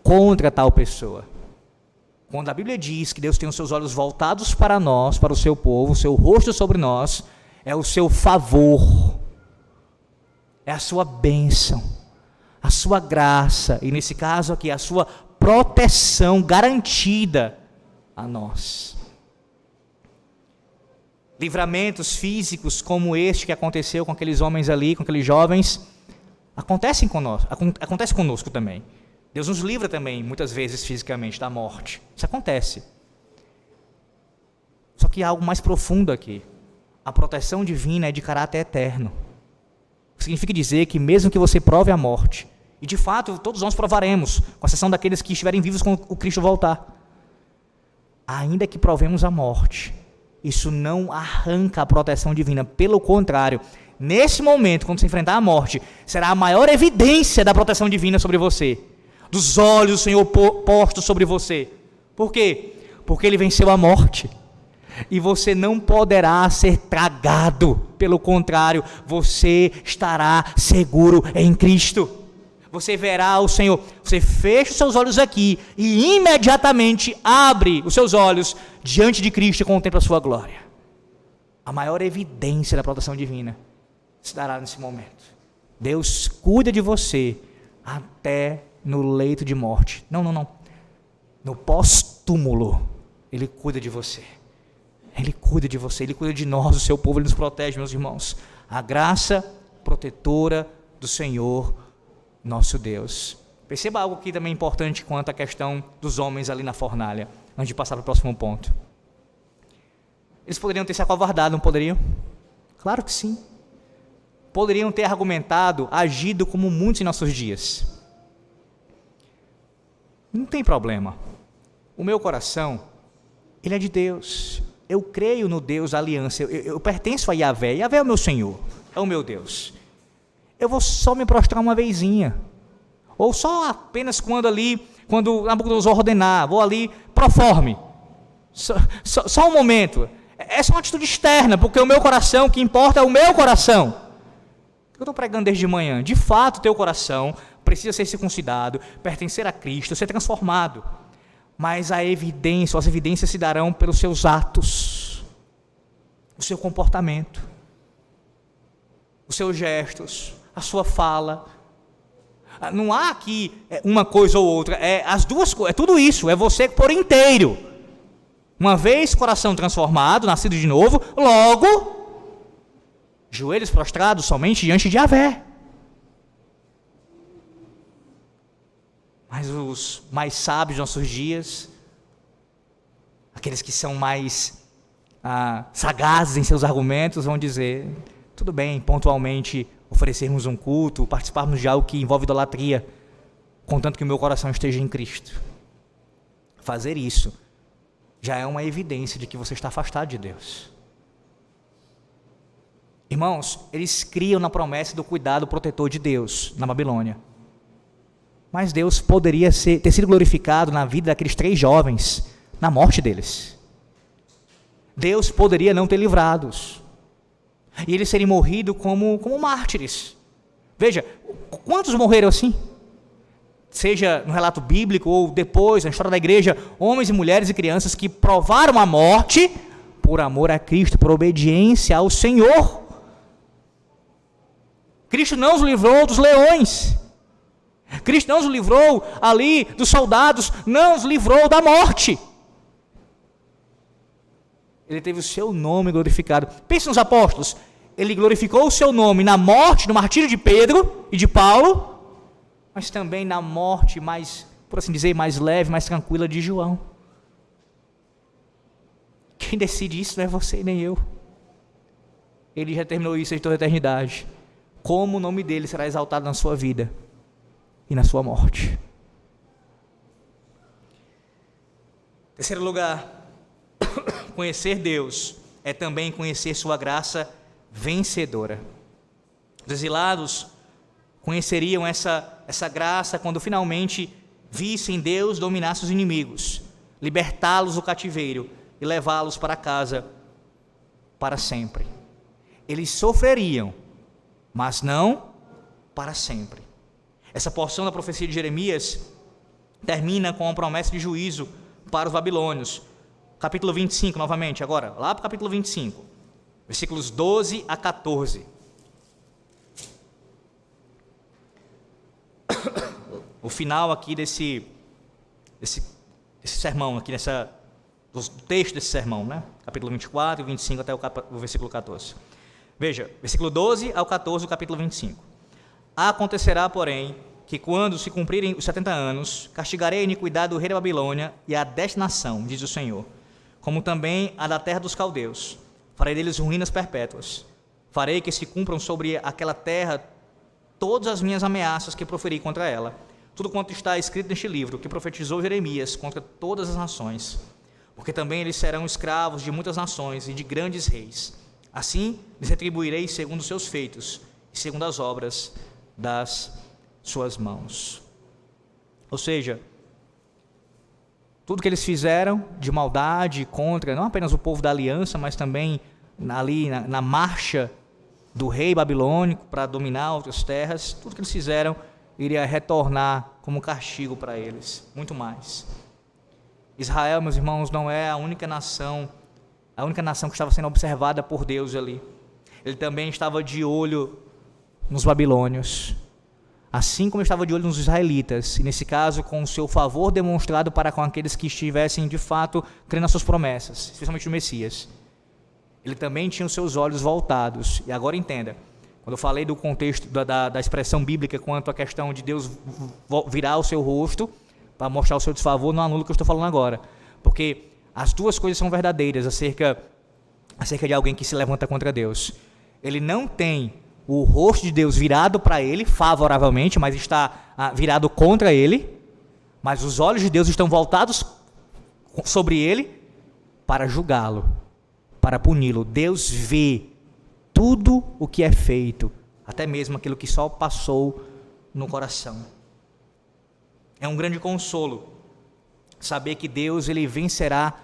contra tal pessoa. Quando a Bíblia diz que Deus tem os seus olhos voltados para nós, para o seu povo, o seu rosto sobre nós, é o seu favor, é a sua bênção, a sua graça, e nesse caso aqui, a sua proteção garantida a nós. Livramentos físicos como este que aconteceu com aqueles homens ali, com aqueles jovens, acontece conosco também. Deus nos livra também, muitas vezes, fisicamente, da morte. Isso acontece. Só que há algo mais profundo aqui. A proteção divina é de caráter eterno. Significa dizer que mesmo que você prove a morte, e de fato todos nós provaremos, com exceção daqueles que estiverem vivos quando o Cristo voltar, ainda que provemos a morte, isso não arranca a proteção divina. Pelo contrário, nesse momento, quando você enfrentar a morte, será a maior evidência da proteção divina sobre você, dos olhos do Senhor postos sobre você. Por quê? Porque Ele venceu a morte, e você não poderá ser tragado. Pelo contrário, você estará seguro em Cristo. Você verá o Senhor. Você fecha os seus olhos aqui e imediatamente abre os seus olhos diante de Cristo e contempla a sua glória. A maior evidência da proteção divina se dará nesse momento. Deus cuida de você até no leito de morte. Não. No pós-túmulo, Ele cuida de você. Ele cuida de você, Ele cuida de nós, o seu povo, Ele nos protege, meus irmãos. A graça protetora do Senhor, nosso Deus. Perceba algo aqui também importante quanto à questão dos homens ali na fornalha, antes de passar para o próximo ponto. Eles poderiam ter se acovardado, não poderiam? Claro que sim. Poderiam ter argumentado, agido como muitos em nossos dias. Não tem problema. O meu coração, ele é de Deus. Eu creio no Deus da aliança. Eu pertenço a Yahvé. Yahvé é o meu Senhor, é o meu Deus. Eu vou só me prostrar uma vezinha. Ou só apenas quando Nabucodonosor ordenar, vou ali pro forma. Só um momento. Essa é uma atitude externa, porque o meu coração, o que importa é o meu coração. Eu estou pregando desde manhã. De fato, o teu coração precisa ser circuncidado, pertencer a Cristo, ser transformado. Mas as evidências se darão pelos seus atos, o seu comportamento, os seus gestos, a sua fala. Não há aqui uma coisa ou outra, é as duas coisas, é tudo isso, é você por inteiro. Uma vez coração transformado, nascido de novo, logo, joelhos prostrados somente diante de Yahvé. Mas os mais sábios dos nossos dias, aqueles que são mais sagazes em seus argumentos, vão dizer, tudo bem, pontualmente oferecermos um culto, participarmos de algo que envolve idolatria, contanto que o meu coração esteja em Cristo. Fazer isso já é uma evidência de que você está afastado de Deus. Irmãos, eles criam na promessa do cuidado protetor de Deus na Babilônia. Mas Deus poderia ter sido glorificado na vida daqueles 3 jovens, na morte deles. Deus poderia não ter livrado-os. E eles serem morridos como mártires. Veja, quantos morreram assim? Seja no relato bíblico ou depois, na história da igreja, homens e mulheres e crianças que provaram a morte por amor a Cristo, por obediência ao Senhor. Cristo não os livrou dos leões. Cristo não os livrou ali dos soldados, não os livrou da morte. Ele teve o seu nome glorificado. Pense nos apóstolos. Ele glorificou o seu nome na morte, no martírio de Pedro e de Paulo, mas também na morte mais, por assim dizer, mais leve, mais tranquila de João. Quem decide isso não é você nem eu. Ele já terminou isso em toda a eternidade. Como o nome dele será exaltado na sua vida e na sua morte. Terceiro lugar, conhecer Deus é também conhecer sua graça vencedora. Os exilados conheceriam essa graça quando finalmente vissem Deus dominar seus inimigos, libertá-los do cativeiro e levá-los para casa para sempre. Eles sofreriam, mas não para sempre. Essa porção da profecia de Jeremias termina com a promessa de juízo para os babilônios. Capítulo 25, novamente, agora, lá para o capítulo 25, versículos 12 a 14. O final aqui desse sermão, aqui do texto desse sermão, né? Capítulo 24 e 25 até o versículo 14. Veja, versículo 12 ao 14 do capítulo 25. Acontecerá, porém, que quando se cumprirem os 70 anos, castigarei a iniquidade do rei da Babilônia e a desta nação, diz o Senhor, como também a da terra dos caldeus. Farei deles ruínas perpétuas. Farei que se cumpram sobre aquela terra todas as minhas ameaças que proferi contra ela, tudo quanto está escrito neste livro, que profetizou Jeremias contra todas as nações, porque também eles serão escravos de muitas nações e de grandes reis. Assim lhes retribuirei segundo os seus feitos e segundo as obras das suas mãos. Ou seja, tudo que eles fizeram de maldade contra não apenas o povo da aliança, mas também ali na marcha do rei babilônico para dominar outras terras, tudo que eles fizeram iria retornar como castigo para eles, muito mais. Israel, meus irmãos, não é a única nação que estava sendo observada por Deus ali. Ele também estava de olho nos babilônios, assim como estava de olho nos israelitas, e nesse caso com o seu favor demonstrado para com aqueles que estivessem de fato crendo nas suas promessas, especialmente no Messias. Ele também tinha os seus olhos voltados. E agora entenda, quando eu falei do contexto da expressão bíblica quanto à questão de Deus virar o seu rosto para mostrar o seu desfavor, não anula o que eu estou falando agora, porque as duas coisas são verdadeiras acerca de alguém que se levanta contra Deus. ele não tem o rosto de Deus virado para ele favoravelmente, mas está virado contra ele, mas os olhos de Deus estão voltados sobre ele para julgá-lo, para puni-lo. Deus vê tudo o que é feito, até mesmo aquilo que só passou no coração. É um grande consolo saber que Deus ele vencerá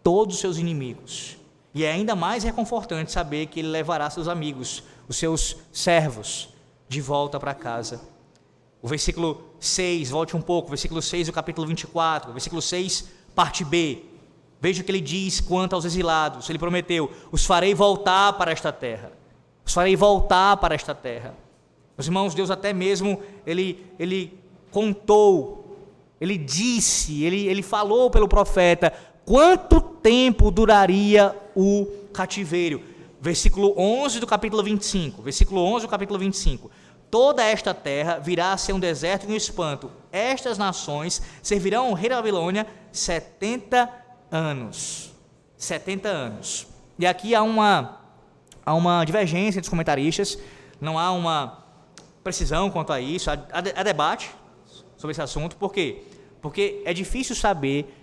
todos os seus inimigos. E é ainda mais reconfortante saber que ele levará seus amigos, os seus servos, de volta para casa. O versículo 6, volte um pouco, versículo 6 do capítulo 24, versículo 6, parte B. Veja o que ele diz quanto aos exilados. Ele prometeu: os farei voltar para esta terra. Os farei voltar para esta terra. Meus irmãos, Deus até mesmo, ele contou, ele disse, ele falou pelo profeta quanto tempo duraria o cativeiro. Versículo 11 do capítulo 25. Versículo 11 do capítulo 25. Toda esta terra virá a ser um deserto e um espanto. Estas nações servirão ao rei da Babilônia 70 anos. 70 anos. E aqui há uma divergência entre os comentaristas, não há uma precisão quanto a isso, há debate sobre esse assunto. Por quê? Porque é difícil saber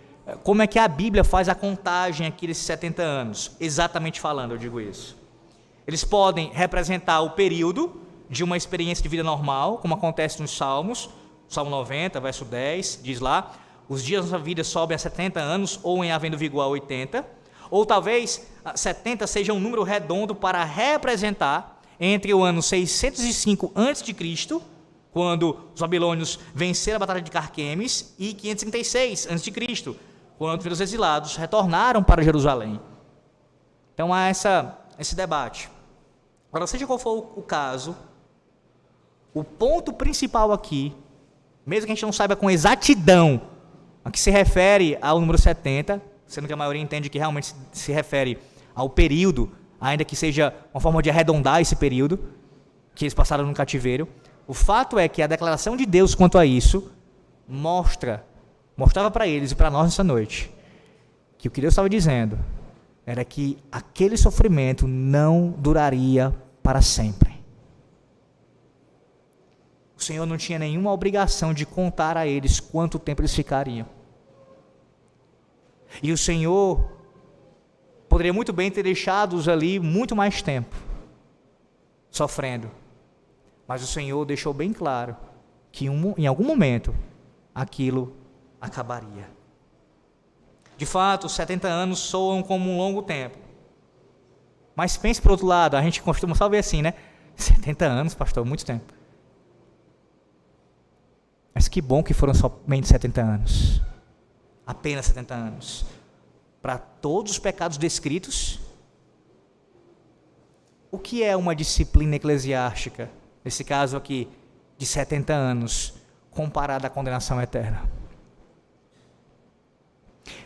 como é que a Bíblia faz a contagem aqui desses 70 anos, exatamente falando, eu digo isso. Eles podem representar o período de uma experiência de vida normal, como acontece nos Salmos, Salmo 90, verso 10, diz lá: os dias da nossa vida sobem a 70 anos, ou em havendo vigor a 80, ou talvez 70 seja um número redondo para representar entre o ano 605 a.C., quando os babilônios venceram a batalha de Carquemes, e 536 a.C., quando os exilados retornaram para Jerusalém. Então há esse debate. Agora, seja qual for o caso, o ponto principal aqui, mesmo que a gente não saiba com exatidão a que se refere ao número 70, sendo que a maioria entende que realmente se refere ao período, ainda que seja uma forma de arredondar esse período que eles passaram no cativeiro, o fato é que a declaração de Deus quanto a isso mostrava para eles e para nós nessa noite, que o que Deus estava dizendo era que aquele sofrimento não duraria para sempre. O Senhor não tinha nenhuma obrigação de contar a eles quanto tempo eles ficariam. E o Senhor poderia muito bem ter deixado-os ali muito mais tempo, sofrendo. Mas o Senhor deixou bem claro que em algum momento aquilo acabaria. De fato, os 70 anos soam como um longo tempo. Mas pense por outro lado, a gente costuma só ver assim, né? 70 anos, pastor, muito tempo. Mas que bom que foram somente 70 anos. Apenas 70 anos. Para todos os pecados descritos, o que é uma disciplina eclesiástica, nesse caso aqui, de 70 anos, comparada à condenação eterna?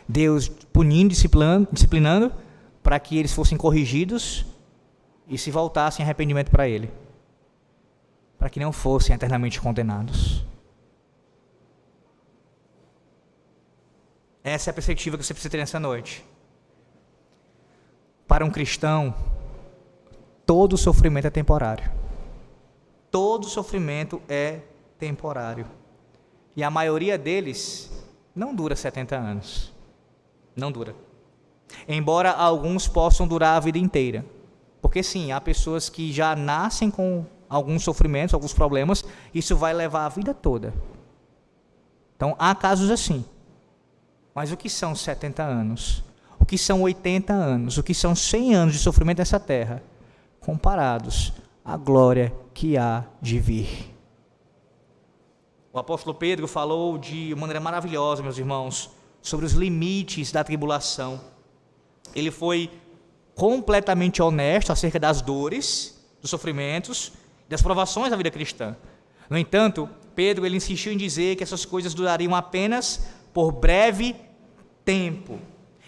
Deus punindo, disciplinando, para que eles fossem corrigidos e se voltassem em arrependimento para Ele, para que não fossem eternamente condenados. Essa é a perspectiva que você precisa ter nessa noite. Para um cristão, todo sofrimento é temporário. Todo sofrimento é temporário. E a maioria deles não dura 70 anos. Não dura. Embora alguns possam durar a vida inteira. Porque sim, há pessoas que já nascem com alguns sofrimentos, alguns problemas, isso vai levar a vida toda. Então, há casos assim. Mas o que são 70 anos? O que são 80 anos? O que são 100 anos de sofrimento nessa terra? Comparados à glória que há de vir. O apóstolo Pedro falou de maneira maravilhosa, meus irmãos, sobre os limites da tribulação. Ele foi completamente honesto acerca das dores, dos sofrimentos, das provações da vida cristã. No entanto, Pedro ele insistiu em dizer que essas coisas durariam apenas por breve tempo.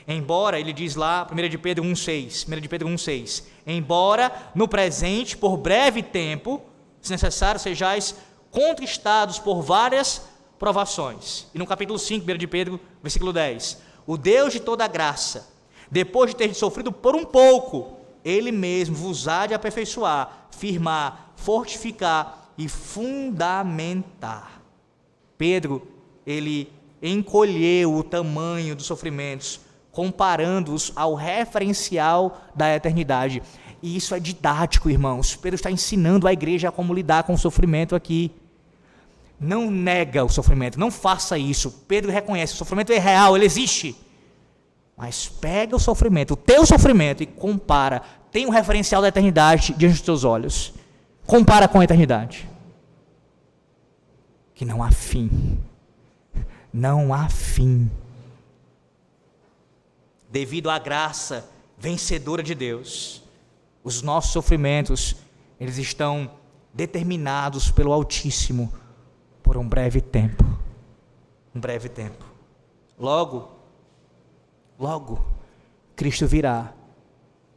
Embora, ele diz lá, 1 de Pedro 1,6, embora no presente, por breve tempo, se necessário, sejais contristados por várias provações. E no capítulo 5, 1 de Pedro, versículo 10, o Deus de toda graça, depois de ter sofrido por um pouco, Ele mesmo vos há de aperfeiçoar, firmar, fortificar e fundamentar. Pedro, ele encolheu o tamanho dos sofrimentos, comparando-os ao referencial da eternidade. E isso é didático, irmãos. Pedro está ensinando a igreja como lidar com o sofrimento aqui. Não nega o sofrimento, não faça isso. Pedro reconhece, o sofrimento é real, ele existe. Mas pega o sofrimento, o teu sofrimento, e compara. Tem um referencial da eternidade diante dos teus olhos. Compara com a eternidade. Que não há fim. Não há fim. Devido à graça vencedora de Deus, os nossos sofrimentos, eles estão determinados pelo Altíssimo por um breve tempo. Um breve tempo. Logo, Cristo virá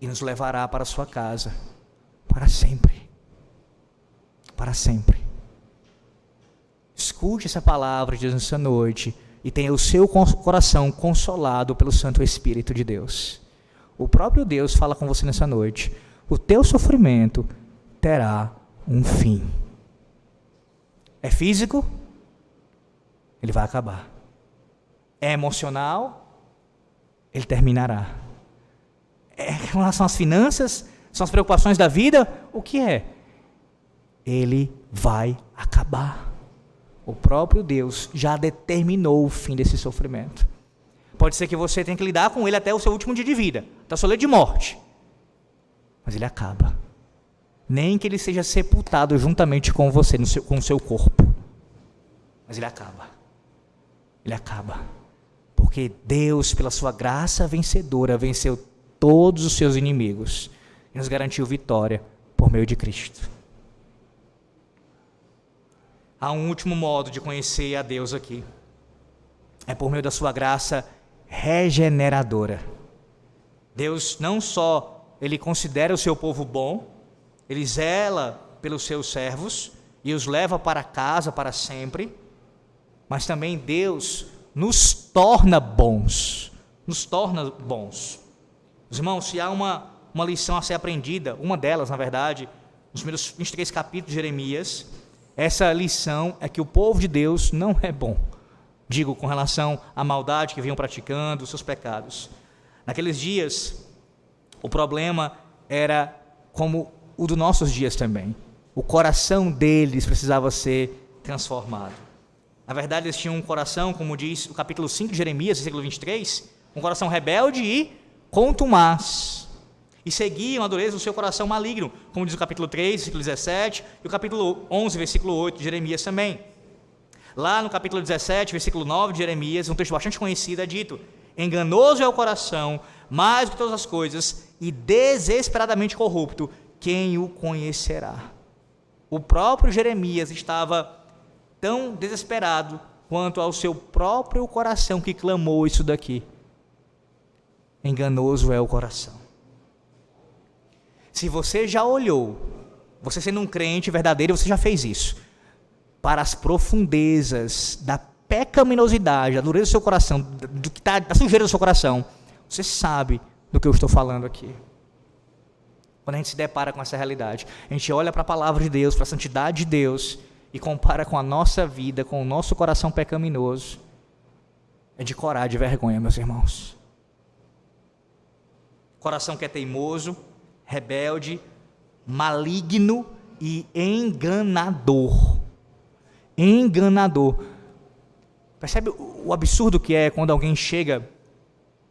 e nos levará para a sua casa para sempre. Para sempre. Escute essa palavra de Deus nessa noite e tenha o seu coração consolado pelo Santo Espírito de Deus. O próprio Deus fala com você nessa noite. O teu sofrimento terá um fim. É físico? Ele vai acabar. É emocional? Ele terminará. É em relação às finanças? São as preocupações da vida? O que é? Ele vai acabar. O próprio Deus já determinou o fim desse sofrimento. Pode ser que você tenha que lidar com ele até o seu último dia de vida, até o seu leito de morte. Mas ele acaba. Nem que ele seja sepultado juntamente com você, com o seu corpo. Mas ele acaba. Ele acaba. Porque Deus, pela sua graça vencedora, venceu todos os seus inimigos e nos garantiu vitória por meio de Cristo. Há um último modo de conhecer a Deus aqui. É por meio da sua graça regeneradora. Deus não só ele considera o seu povo bom, ele zela pelos seus servos e os leva para casa para sempre, mas também Deus nos torna bons. Nos torna bons. Os irmãos, se há uma lição a ser aprendida, uma delas, na verdade, nos primeiros 23 capítulos de Jeremias, essa lição é que o povo de Deus não é bom. Digo, com relação à maldade que vinham praticando, os seus pecados. Naqueles dias, o problema era como o dos nossos dias também. O coração deles precisava ser transformado. Na verdade, eles tinham um coração, como diz o capítulo 5 de Jeremias, versículo 23, um coração rebelde e contumaz. E seguiam a dureza do seu coração maligno, como diz o capítulo 3, versículo 17, e o capítulo 11, versículo 8 de Jeremias também. Lá no capítulo 17, versículo 9 de Jeremias, um texto bastante conhecido, é dito: enganoso é o coração, mais do que todas as coisas, e desesperadamente corrupto, quem o conhecerá? O próprio Jeremias estava tão desesperado quanto ao seu próprio coração que clamou isso daqui. Enganoso é o coração. Se você já olhou, você sendo um crente verdadeiro, você já fez isso, para as profundezas da pecaminosidade, da dureza do seu coração, do que está da sujeira do seu coração, você sabe do que eu estou falando aqui. Quando a gente se depara com essa realidade, a gente olha para a palavra de Deus, para a santidade de Deus, e compara com a nossa vida, com o nosso coração pecaminoso, é de coragem, de vergonha, meus irmãos. Coração que é teimoso, rebelde, maligno e enganador. Enganador. Percebe o absurdo que é quando alguém chega,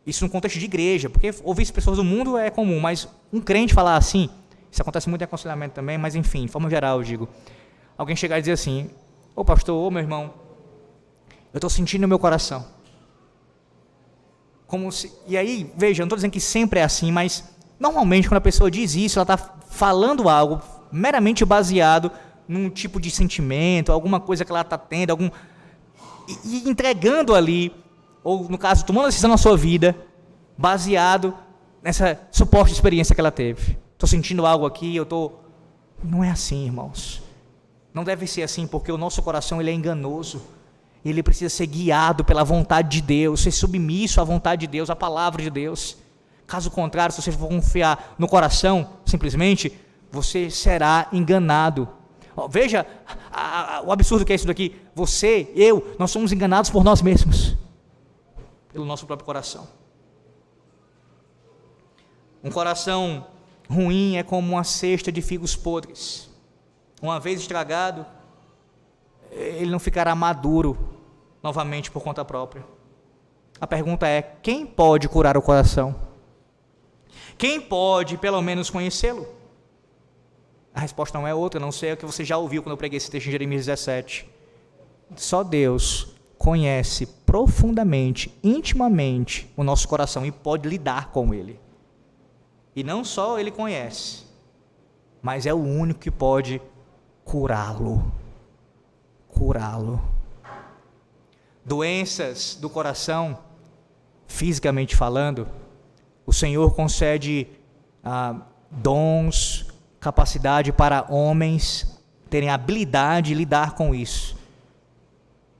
isso no contexto de igreja, porque ouvir isso pessoas do mundo é comum, mas um crente falar assim, isso acontece muito em aconselhamento também, mas enfim, de forma geral eu digo, alguém chegar e dizer assim: ô pastor, ô meu irmão, eu estou sentindo no meu coração. E aí, veja, eu não estou dizendo que sempre é assim, mas normalmente quando a pessoa diz isso, ela está falando algo meramente baseado num tipo de sentimento, alguma coisa que ela está tendo, e entregando ali, ou no caso, tomando a decisão na sua vida, baseado nessa suposta experiência que ela teve. Estou sentindo algo aqui, Não é assim, irmãos. Não deve ser assim, porque o nosso coração ele é enganoso. Ele precisa ser guiado pela vontade de Deus, ser submisso à vontade de Deus, à palavra de Deus. Caso contrário, se você for confiar no coração, simplesmente, você será enganado. Veja o absurdo que é isso daqui. Você, eu, nós somos enganados por nós mesmos, pelo nosso próprio coração. Um coração ruim é como uma cesta de figos podres. Uma vez estragado, ele não ficará maduro novamente por conta própria. A pergunta é: quem pode curar o coração? Quem pode, pelo menos, conhecê-lo? A resposta não é outra, não sei o que você já ouviu quando eu preguei esse texto em Jeremias 17. Só Deus conhece profundamente, intimamente o nosso coração e pode lidar com ele. E não só ele conhece, mas é o único que pode curá-lo. Curá-lo. Doenças do coração, fisicamente falando, o Senhor concede dons, capacidade para homens terem habilidade de lidar com isso.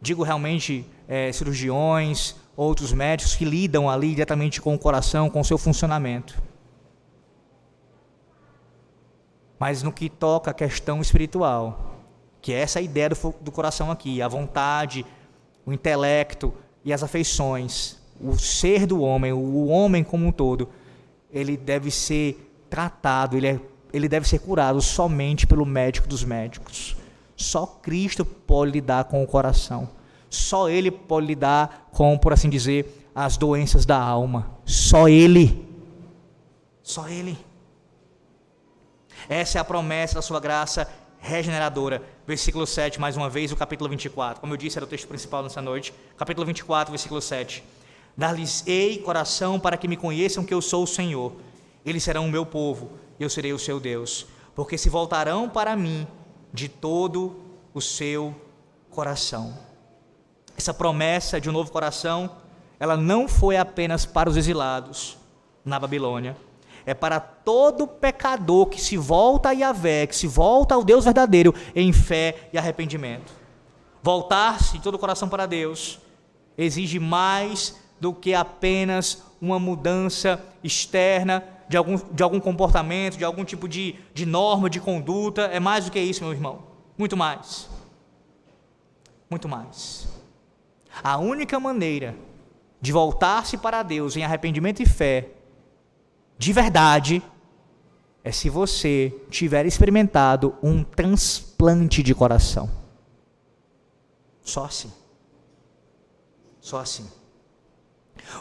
Digo realmente cirurgiões, outros médicos que lidam ali diretamente com o coração, com o seu funcionamento. Mas no que toca a questão espiritual, que é essa ideia do coração aqui, a vontade, o intelecto e as afeições, o ser do homem, o homem como um todo, ele deve ser tratado, ele deve ser curado somente pelo médico dos médicos. Só Cristo pode lidar com o coração. Só Ele pode lidar com, por assim dizer, as doenças da alma. Só Ele. Só Ele. Essa é a promessa da sua graça regeneradora. Versículo 7, mais uma vez, o capítulo 24. Como eu disse, era o texto principal nessa noite. Capítulo 24, versículo 7. Dar-lhes-ei coração para que me conheçam que eu sou o Senhor. Eles serão o meu povo, e eu serei o seu Deus. Porque se voltarão para mim de todo o seu coração. Essa promessa de um novo coração, ela não foi apenas para os exilados na Babilônia. É para todo pecador que se volta a Yahvé, que se volta ao Deus verdadeiro em fé e arrependimento. Voltar-se de todo o coração para Deus exige mais do que apenas uma mudança externa de algum comportamento, de algum tipo de norma, de conduta. É mais do que isso, meu irmão. Muito mais. Muito mais. A única maneira de voltar-se para Deus em arrependimento e fé, de verdade, é se você tiver experimentado um transplante de coração. Só assim. Só assim.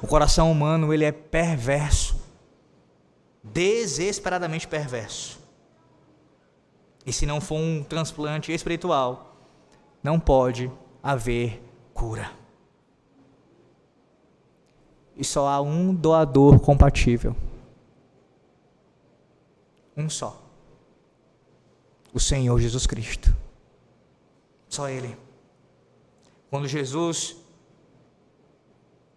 O coração humano, ele é perverso. Desesperadamente perverso. E se não for um transplante espiritual, não pode haver cura. E só há um doador compatível. Um só. O Senhor Jesus Cristo. Só Ele. Quando Jesus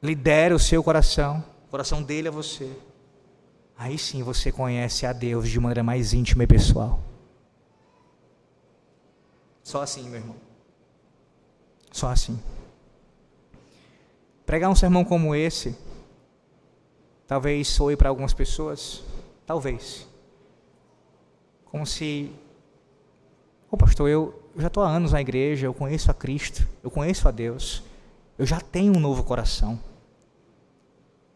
lidera o seu coração, o coração dele a você, aí sim você conhece a Deus de maneira mais íntima e pessoal. Só assim, meu irmão. Só assim. Pregar um sermão como esse, talvez soe para algumas pessoas, talvez, como se, pastor, eu já estou há anos na igreja, eu conheço a Cristo, eu conheço a Deus, eu já tenho um novo coração.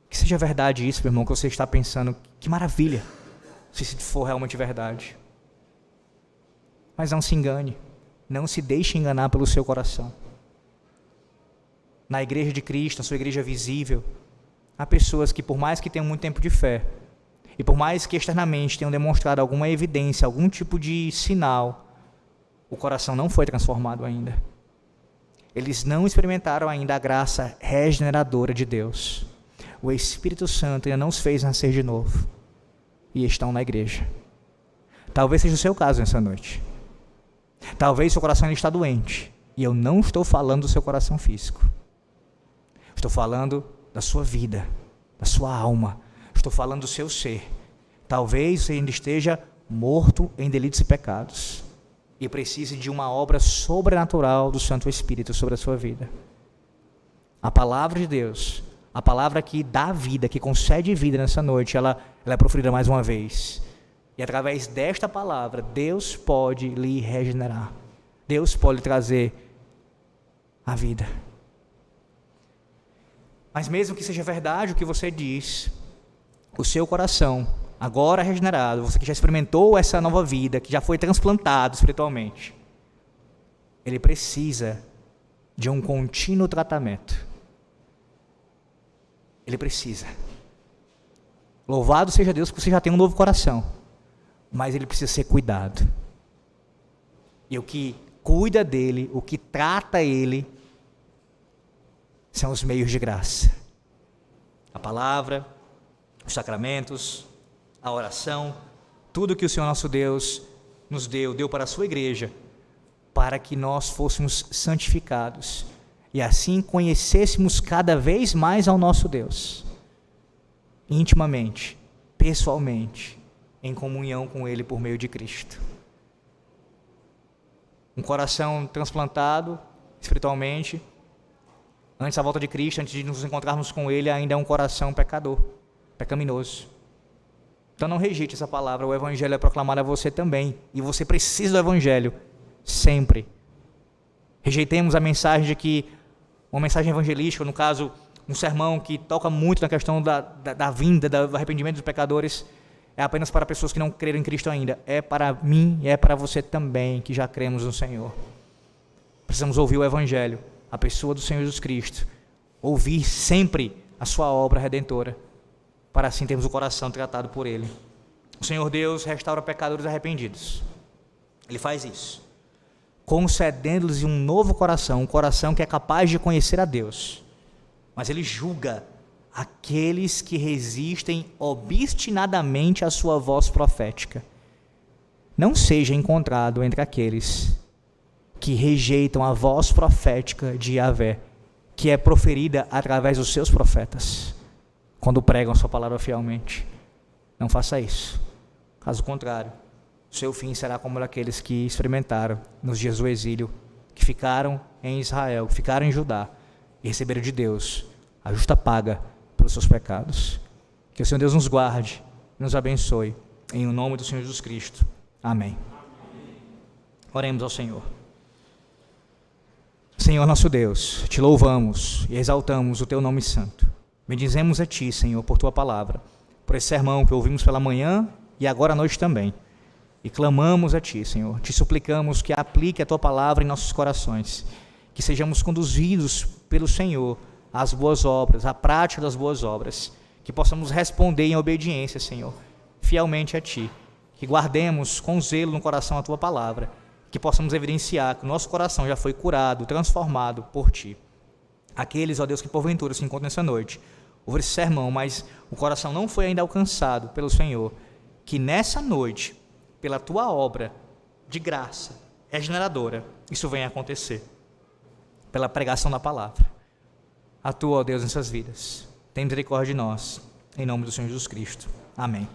Que seja verdade isso, meu irmão, que você está pensando, que maravilha, se isso for realmente verdade. Mas não se engane, não se deixe enganar pelo seu coração. Na igreja de Cristo, na sua igreja visível, há pessoas que, por mais que tenham muito tempo de fé, e por mais que externamente tenham demonstrado alguma evidência, algum tipo de sinal, o coração não foi transformado ainda. Eles não experimentaram ainda a graça regeneradora de Deus. O Espírito Santo ainda não os fez nascer de novo. E estão na igreja. Talvez seja o seu caso nessa noite. Talvez seu coração ainda está doente. E eu não estou falando do seu coração físico. Estou falando da sua vida, da sua alma. Estou falando do seu ser. Talvez você ainda esteja morto em delitos e pecados. E precise de uma obra sobrenatural do Santo Espírito sobre a sua vida. A palavra de Deus A palavra que dá vida, que concede vida nessa noite, ela é proferida mais uma vez. E através desta palavra, Deus pode lhe regenerar. Deus pode lhe trazer a vida. Mas mesmo que seja verdade o que você diz, o seu coração, agora regenerado, você que já experimentou essa nova vida, que já foi transplantado espiritualmente, ele precisa de um contínuo tratamento. Ele precisa. Louvado seja Deus que você já tem um novo coração, mas ele precisa ser cuidado. E o que cuida dele, o que trata ele, são os meios de graça. A palavra, os sacramentos, a oração, tudo que o Senhor nosso Deus nos deu para a sua igreja, para que nós fôssemos santificados e assim conhecêssemos cada vez mais ao nosso Deus, intimamente, pessoalmente, em comunhão com Ele por meio de Cristo. Um coração transplantado espiritualmente, antes da volta de Cristo, antes de nos encontrarmos com Ele, ainda é um coração pecador, pecaminoso. Então não rejeite essa palavra, o Evangelho é proclamado a você também, e você precisa do Evangelho, sempre. Rejeitemos a mensagem de que, uma mensagem evangelística, no caso, um sermão que toca muito na questão da vinda, do arrependimento dos pecadores, é apenas para pessoas que não creram em Cristo ainda. É para mim e é para você também, que já cremos no Senhor. Precisamos ouvir o Evangelho, a pessoa do Senhor Jesus Cristo, ouvir sempre a sua obra redentora, para assim termos o coração tratado por Ele. O Senhor Deus restaura pecadores arrependidos. Ele faz isso, concedendo-lhes um novo coração, um coração que é capaz de conhecer a Deus. Mas Ele julga aqueles que resistem obstinadamente à sua voz profética. Não seja encontrado entre aqueles que rejeitam a voz profética de Yahvé, que é proferida através dos seus profetas, quando pregam a sua palavra fielmente. Não faça isso. Caso contrário, seu fim será como aqueles que experimentaram nos dias do exílio, que ficaram em Israel, que ficaram em Judá, e receberam de Deus a justa paga pelos seus pecados. Que o Senhor Deus nos guarde, nos abençoe, em o nome do Senhor Jesus Cristo. Amém. Oremos ao Senhor. Senhor nosso Deus, te louvamos e exaltamos o teu nome santo. Bendizemos a ti, Senhor, por tua palavra, por esse sermão que ouvimos pela manhã e agora à noite também. E clamamos a ti, Senhor, te suplicamos que aplique a tua palavra em nossos corações, que sejamos conduzidos pelo Senhor às boas obras, à prática das boas obras, que possamos responder em obediência, Senhor, fielmente a ti, que guardemos com zelo no coração a tua palavra, que possamos evidenciar que o nosso coração já foi curado, transformado por ti. Aqueles, ó Deus, que porventura se encontram nessa noite, ouviram esse sermão, mas o coração não foi ainda alcançado pelo Senhor, que nessa noite, pela tua obra de graça regeneradora, isso venha acontecer, pela pregação da palavra. Atua, ó Deus, nessas vidas. Tem misericórdia de nós, em nome do Senhor Jesus Cristo. Amém.